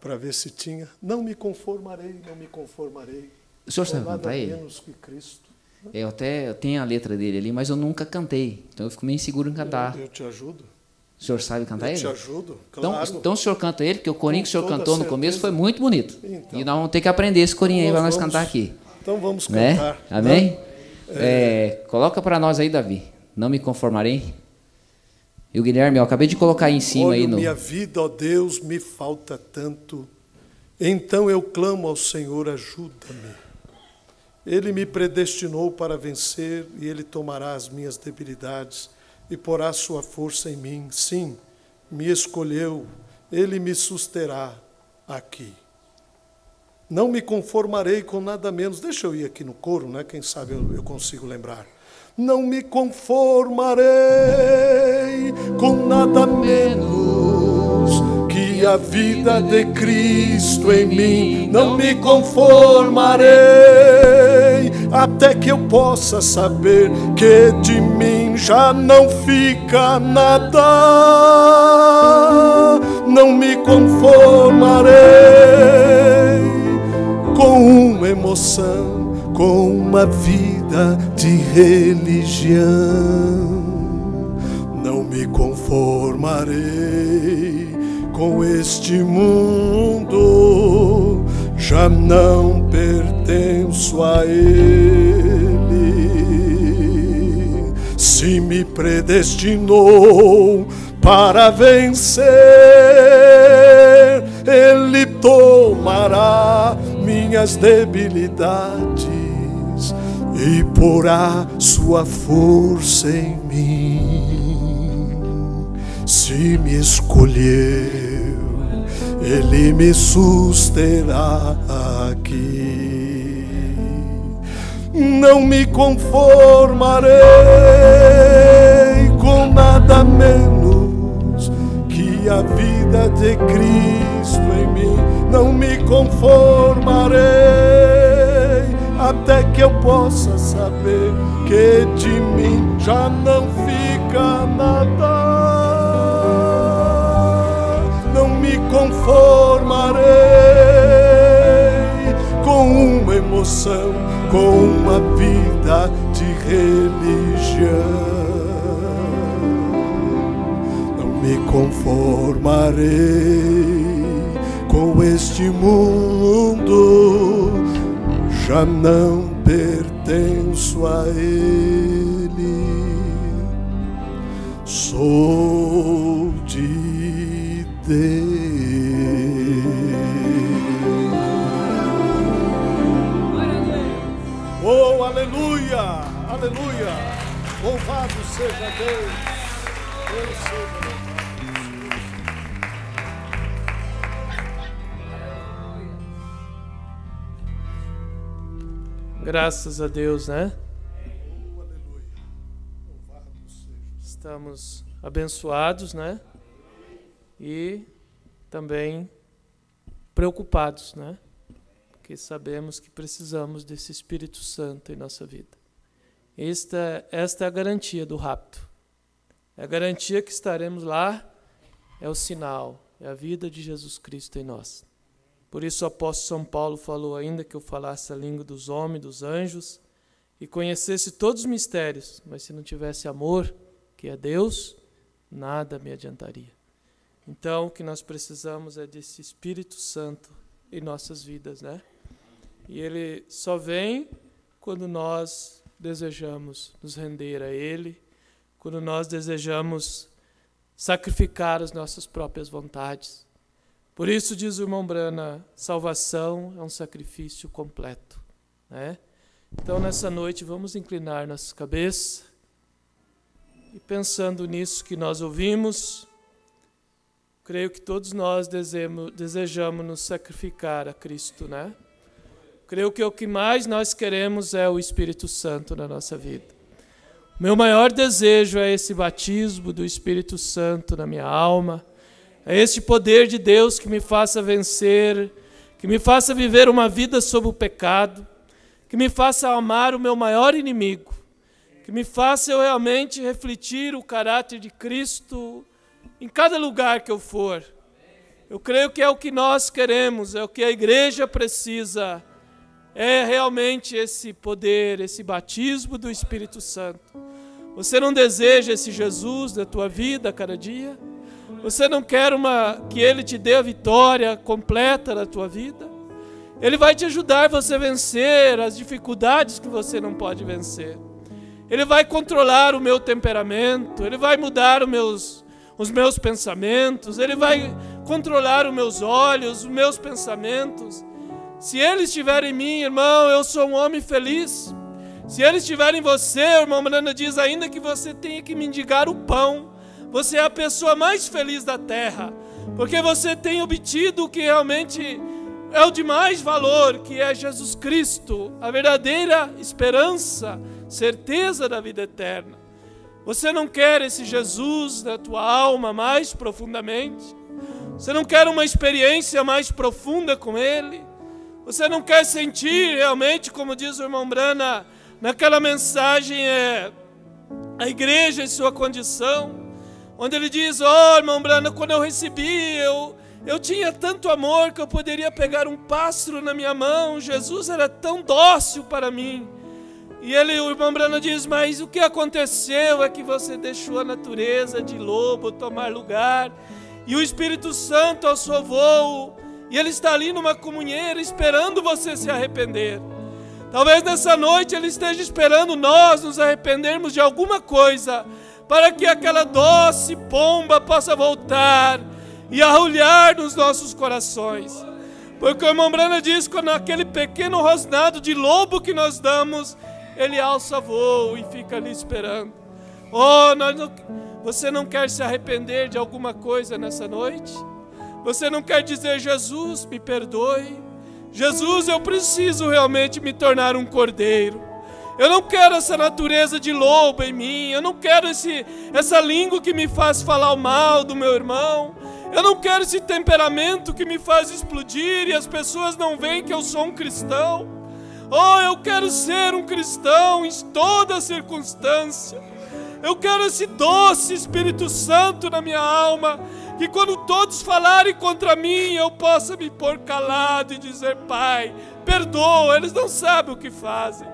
para ver se tinha. Não me conformarei, não me conformarei. O senhor sabe cantar ele? Menos que Cristo. Eu tenho a letra dele ali, mas eu nunca cantei. Então eu fico meio inseguro em cantar. Eu te ajudo. O senhor sabe cantar ele? Eu te ajudo, claro. Então o senhor canta ele, porque o corinho que o senhor cantou no começo foi muito bonito. Então, e nós vamos ter que aprender esse corinho aí para nós cantar aqui. Então vamos né? cantar. Amém? Coloca para nós aí, Davi. Não me conformarei. E o Guilherme, eu acabei de colocar aí em cima. Olha, aí no... minha vida, ó Deus, me falta tanto. Então eu clamo ao Senhor, ajuda-me. Ele me predestinou para vencer e Ele tomará as minhas debilidades e porá sua força em mim. Sim, me escolheu, Ele me susterá aqui. Não me conformarei com nada menos. Deixa eu ir aqui no coro, né? Quem sabe eu consigo lembrar. Não me conformarei com nada menos que a vida de Cristo em mim. Não me conformarei até que eu possa saber que de mim já não fica nada. Não me conformarei com uma emoção, com uma vida de religião. Não me conformarei com este mundo, já não pertenço a ele. Se me predestinou para vencer, Ele tomará minhas debilidades e porá sua força em mim. Se me escolheu, Ele me susterá aqui. Não me conformarei com nada menos que a vida de Cristo em mim. Não me conformarei até que eu possa saber que de mim já não fica nada. Não me conformarei com uma emoção, com uma vida de religião. Não me conformarei com este mundo, já não pertenço a ele. Sou de Deus. Oh, aleluia, aleluia. Louvado seja Deus. Deus seja Deus. Graças a Deus, né? Estamos abençoados, né? E também preocupados, né? Porque sabemos que precisamos desse Espírito Santo em nossa vida. Esta é a garantia do rapto. É a garantia que estaremos lá, é o sinal, é a vida de Jesus Cristo em nós. Por isso o apóstolo São Paulo falou ainda que eu falasse a língua dos homens, dos anjos, e conhecesse todos os mistérios, mas se não tivesse amor, que é Deus, nada me adiantaria. Então, o que nós precisamos é desse Espírito Santo em nossas vidas, né? E ele só vem quando nós desejamos nos render a Ele, quando nós desejamos sacrificar as nossas próprias vontades. Por isso, diz o irmão Brana, salvação é um sacrifício completo, né? Então, nessa noite, vamos inclinar nossa cabeça e pensando nisso que nós ouvimos, creio que todos nós desejamos nos sacrificar a Cristo, né? Creio que o que mais nós queremos é o Espírito Santo na nossa vida. O meu maior desejo é esse batismo do Espírito Santo na minha alma, é este poder de Deus que me faça vencer, que me faça viver uma vida sob o pecado, que me faça amar o meu maior inimigo, que me faça eu realmente refletir o caráter de Cristo em cada lugar que eu for. Eu creio que é o que nós queremos, é o que a igreja precisa, é realmente esse poder, esse batismo do Espírito Santo. Você não deseja esse Jesus na tua vida a cada dia? Você não quer que Ele te dê a vitória completa na tua vida? Ele vai te ajudar você a vencer as dificuldades que você não pode vencer. Ele vai controlar o meu temperamento, Ele vai mudar os meus pensamentos, Ele vai controlar os meus olhos, os meus pensamentos. Se Ele estiver em mim, irmão, eu sou um homem feliz. Se Ele estiver em você, o irmão Brana diz, ainda que você tenha que mendigar o pão, você é a pessoa mais feliz da terra, porque você tem obtido o que realmente é o de mais valor, que é Jesus Cristo, a verdadeira esperança, certeza da vida eterna. Você não quer esse Jesus na tua alma mais profundamente? Você não quer uma experiência mais profunda com Ele? Você não quer sentir realmente, como diz o irmão Brana, naquela mensagem, a igreja em sua condição, onde ele diz, irmão Brana, quando eu recebi, eu tinha tanto amor que eu poderia pegar um pássaro na minha mão, Jesus era tão dócil para mim. E o irmão Brana diz, mas o que aconteceu é que você deixou a natureza de lobo tomar lugar, e o Espírito Santo ao seu voo, e Ele está ali numa comunheira esperando você se arrepender. Talvez nessa noite Ele esteja esperando nós nos arrependermos de alguma coisa, para que aquela doce pomba possa voltar e arrulhar nos nossos corações. Porque o irmão Brana diz que naquele pequeno rosnado de lobo que nós damos, ele alça voo e fica ali esperando. Oh, você não quer se arrepender de alguma coisa nessa noite? Você não quer dizer: Jesus, me perdoe? Jesus, eu preciso realmente me tornar um cordeiro. Eu não quero essa natureza de lobo em mim. Eu não quero essa língua que me faz falar o mal do meu irmão. Eu não quero esse temperamento que me faz explodir e as pessoas não veem que eu sou um cristão. Oh, eu quero ser um cristão em toda circunstância. Eu quero esse doce Espírito Santo na minha alma, que quando todos falarem contra mim, eu possa me pôr calado e dizer: Pai, perdoa, eles não sabem o que fazem.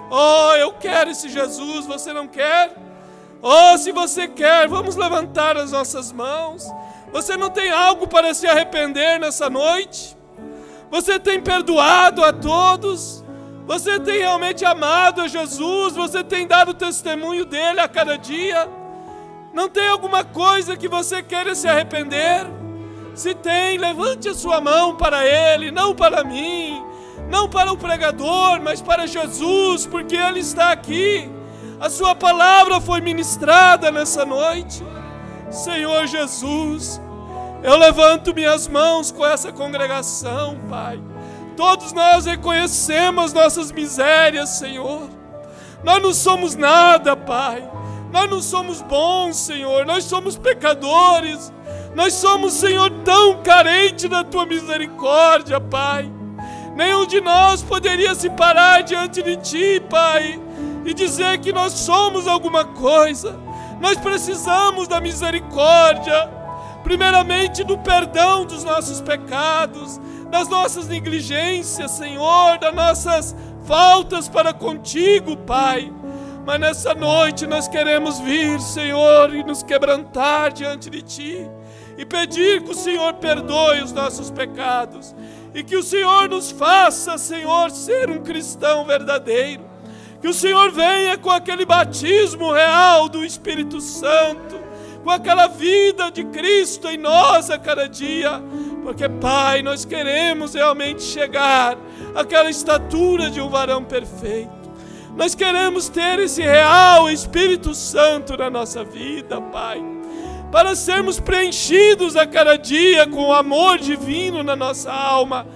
Oh, eu quero esse Jesus, você não quer? Oh, se você quer, vamos levantar as nossas mãos. Você não tem algo para se arrepender nessa noite? Você tem perdoado a todos? Você tem realmente amado a Jesus? Você tem dado testemunho dele a cada dia? Não tem alguma coisa que você queira se arrepender? Se tem, levante a sua mão para ele, não para mim, não para o pregador, mas para Jesus, porque ele está aqui. A sua palavra foi ministrada nessa noite. Senhor Jesus, eu levanto minhas mãos com essa congregação, Pai. Todos nós reconhecemos nossas misérias, Senhor. Nós não somos nada, Pai. Nós não somos bons, Senhor. Nós somos pecadores. Nós somos, Senhor, tão carentes da Tua misericórdia, Pai. Nenhum de nós poderia se parar diante de Ti, Pai, e dizer que nós somos alguma coisa. Nós precisamos da misericórdia, primeiramente do perdão dos nossos pecados, das nossas negligências, Senhor, das nossas faltas para contigo, Pai. Mas nessa noite nós queremos vir, Senhor, e nos quebrantar diante de Ti e pedir que o Senhor perdoe os nossos pecados e que o Senhor nos faça, Senhor, ser um cristão verdadeiro. Que o Senhor venha com aquele batismo real do Espírito Santo, com aquela vida de Cristo em nós a cada dia, porque, Pai, nós queremos realmente chegar àquela estatura de um varão perfeito. Nós queremos ter esse real Espírito Santo na nossa vida, Pai, para sermos preenchidos a cada dia com o amor divino na nossa alma,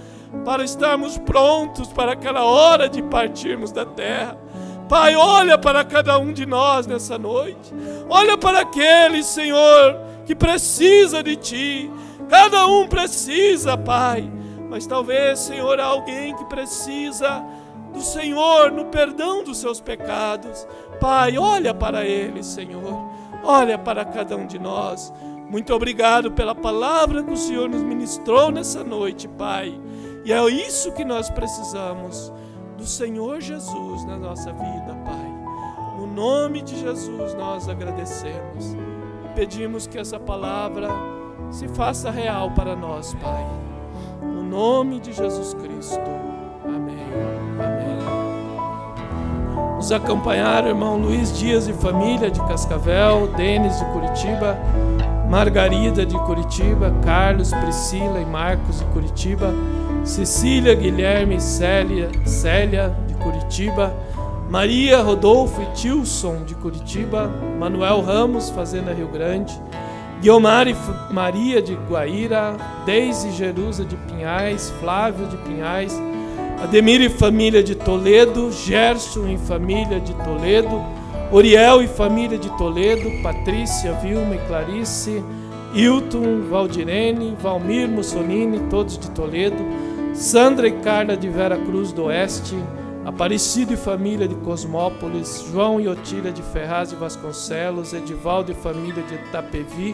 para estarmos prontos para aquela hora de partirmos da terra. Pai, olha para cada um de nós nessa noite. Olha para aquele, Senhor, que precisa de Ti. Cada um precisa, Pai. Mas talvez, Senhor, há alguém que precisa do Senhor no perdão dos seus pecados. Pai, olha para ele, Senhor. Olha para cada um de nós. Muito obrigado pela palavra que o Senhor nos ministrou nessa noite, Pai. E é isso que nós precisamos, do Senhor Jesus na nossa vida, Pai. No nome de Jesus nós agradecemos e pedimos que essa palavra se faça real para nós, Pai. No nome de Jesus Cristo. Amém. Amém. Nos acompanharam o irmão Luiz Dias e família de Cascavel, Denis de Curitiba, Margarida de Curitiba, Carlos, Priscila e Marcos de Curitiba, Cecília, Guilherme e Célia de Curitiba, Maria, Rodolfo e Tilson de Curitiba, Manuel Ramos, Fazenda Rio Grande, Guiomar e Maria de Guaíra, Deise Jerusa de Pinhais, Flávio de Pinhais, Ademir e família de Toledo, Gerson e família de Toledo, Oriel e família de Toledo, Patrícia, Vilma e Clarice, Hilton, Valdirene, Valmir, Mussolini, todos de Toledo, Sandra e Carla de Vera Cruz do Oeste, Aparecido e família de Cosmópolis, João e Otília de Ferraz de Vasconcelos, Edivaldo e família de Itapevi,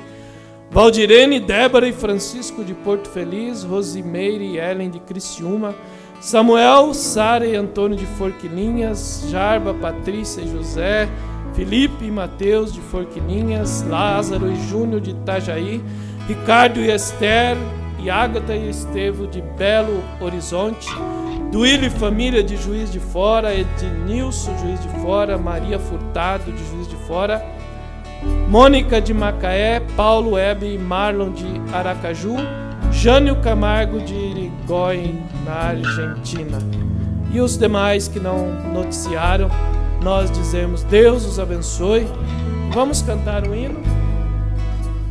Valdirene, Débora e Francisco de Porto Feliz, Rosimeire e Ellen de Criciúma, Samuel, Sara e Antônio de Forquilinhas, Jarba, Patrícia e José, Felipe e Mateus de Forquilinhas, Lázaro e Júnior de Itajaí, Ricardo e Esther, e Ágata e Estevo de Belo Horizonte, Duílio e família de Juiz de Fora, Ednilson, Juiz de Fora, Maria Furtado de Juiz de Fora, Mônica de Macaé, Paulo, Hebe e Marlon de Aracaju, Jânio Camargo de Irigoyen, na Argentina. E os demais que não noticiaram, nós dizemos Deus os abençoe. Vamos cantar o hino?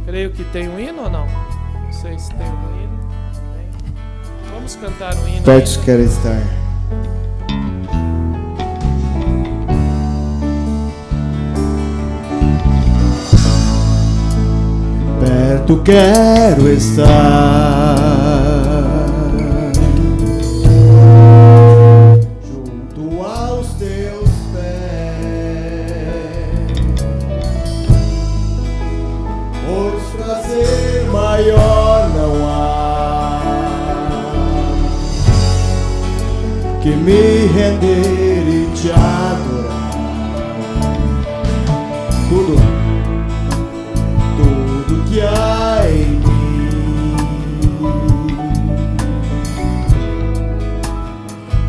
Creio que tem um hino ou não? Não sei se tem um hino. Tem. Vamos cantar um hino. Todos querem estar. Perto quero estar, junto aos teus pés, pois prazer maior não há que me render e te adorar. Tudo que há em mim,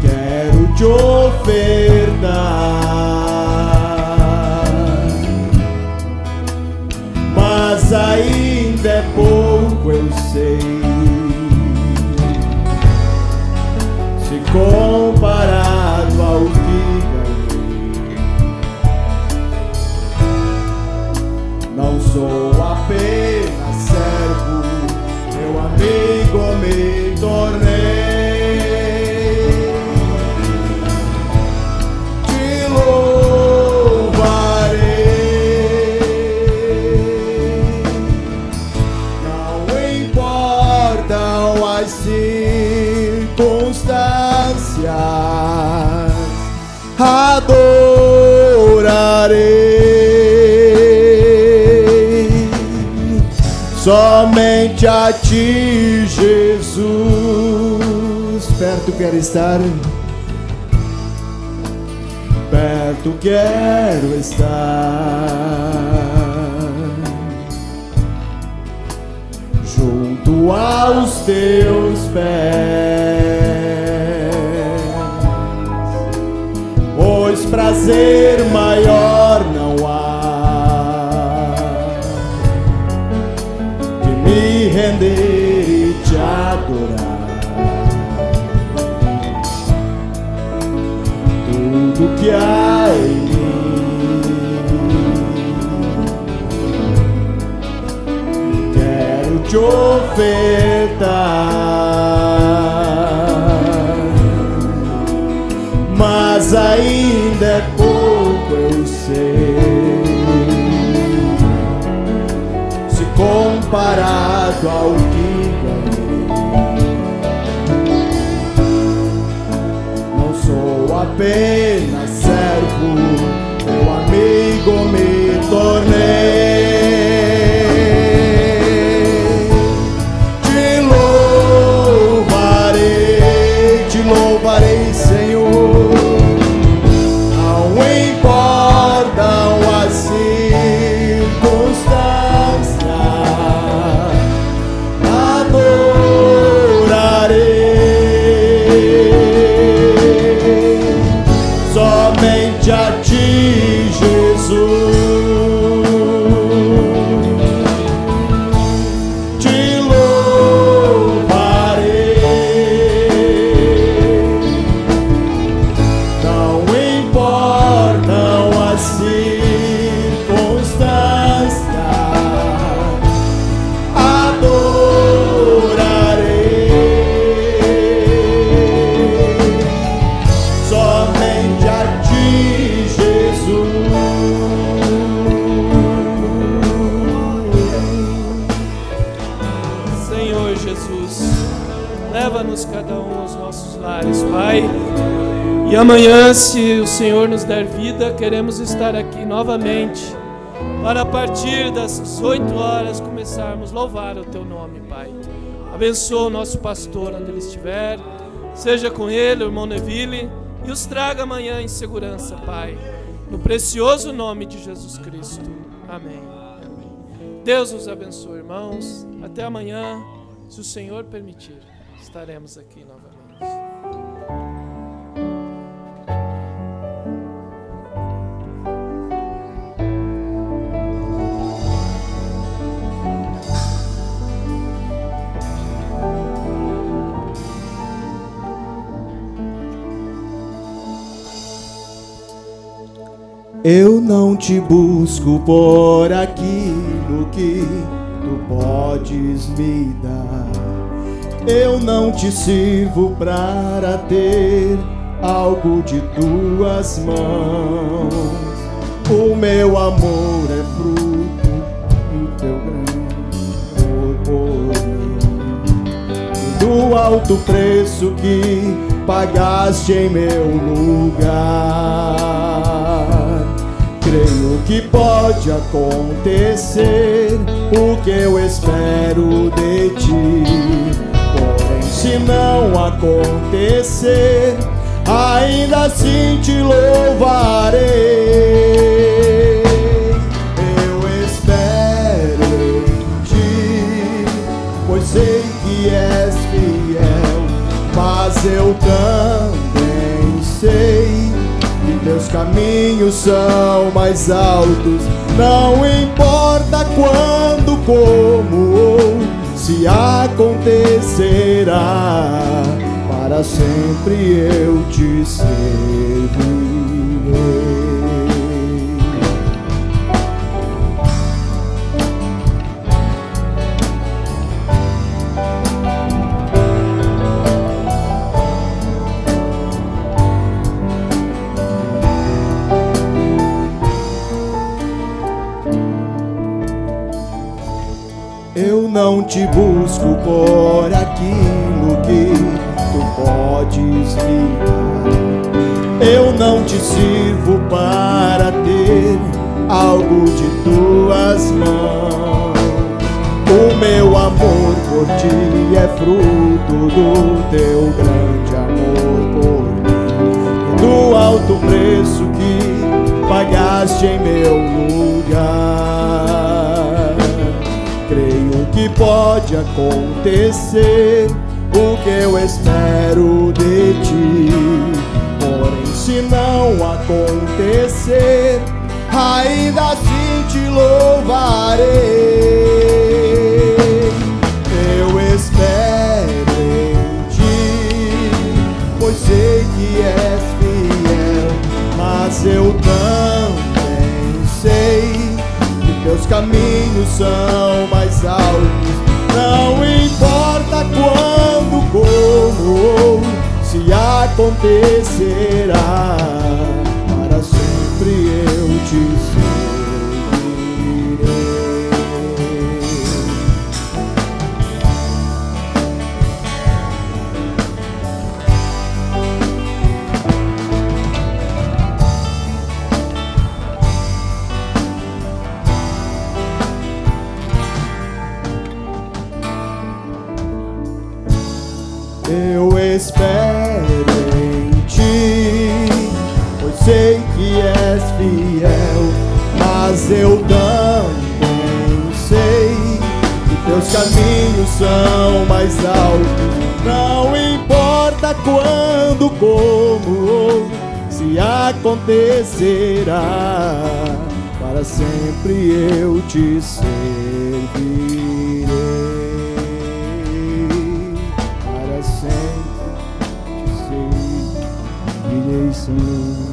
quero te ofertar, mas ainda é pouco, eu sei, se comparado ao que ganhei. Não sou apenas servo, meu amigo me tornei. Te louvarei, não importam as circunstâncias, adorarei somente a ti, Jesus. Perto quero estar, perto quero estar, junto aos teus pés, pois prazer maior não há me render e te adorar. Tudo que há em mim, quero te ofertar, mas ainda é pouco, eu sei, comparado ao que ganhei. Não sou apenas servo, meu amigo me tornei. Te louvarei, Senhor, não importam as circunstâncias, somente a ti, Jesus. Te louvarei, não importam as circunstâncias, adorarei somente a ti, Jesus. Senhor Jesus, leva-nos cada um aos nossos lares, Pai. E amanhã, se o Senhor nos der vida, queremos estar aqui novamente para, a partir das 8 horas, começarmos a louvar o Teu nome, Pai. Abençoa o nosso pastor onde ele estiver, seja com ele, o irmão Neville, e os traga amanhã em segurança, Pai, no precioso nome de Jesus Cristo. Amém. Deus os abençoe, irmãos. Até amanhã, se o Senhor permitir, estaremos aqui novamente. te busco por aquilo que tu podes me dar. Eu não te sirvo para ter algo de tuas mãos. O meu amor é fruto do teu grande amor por mim, do alto preço que pagaste em meu lugar. Creio que pode acontecer o que eu espero de ti. Porém, se não acontecer, ainda assim te louvarei. Eu espero em ti, pois sei que és fiel, mas eu também sei que teus caminhos são mais altos. Não importa quando, como ou se acontecerá, para sempre eu te servirei. Eu não te busco por aquilo que tu podes me dar. Eu não te sirvo para ter algo de tuas mãos. O meu amor por ti é fruto do teu grande amor por mim, do alto preço que pagaste em meu lugar. Creio que pode acontecer o que eu espero de ti. Porém, se não acontecer, ainda assim te louvarei. Eu espero em ti, pois sei que és fiel, mas eu também sei que teus caminhos são mais altos. Não importa quando, como ou se acontecerá, para sempre eu te servirei. Eu espero em ti, pois sei que és fiel, mas eu também sei que teus caminhos são mais altos. Não importa quando, como ou se acontecerá, para sempre eu te servirei. Para sempre te servirei, Senhor.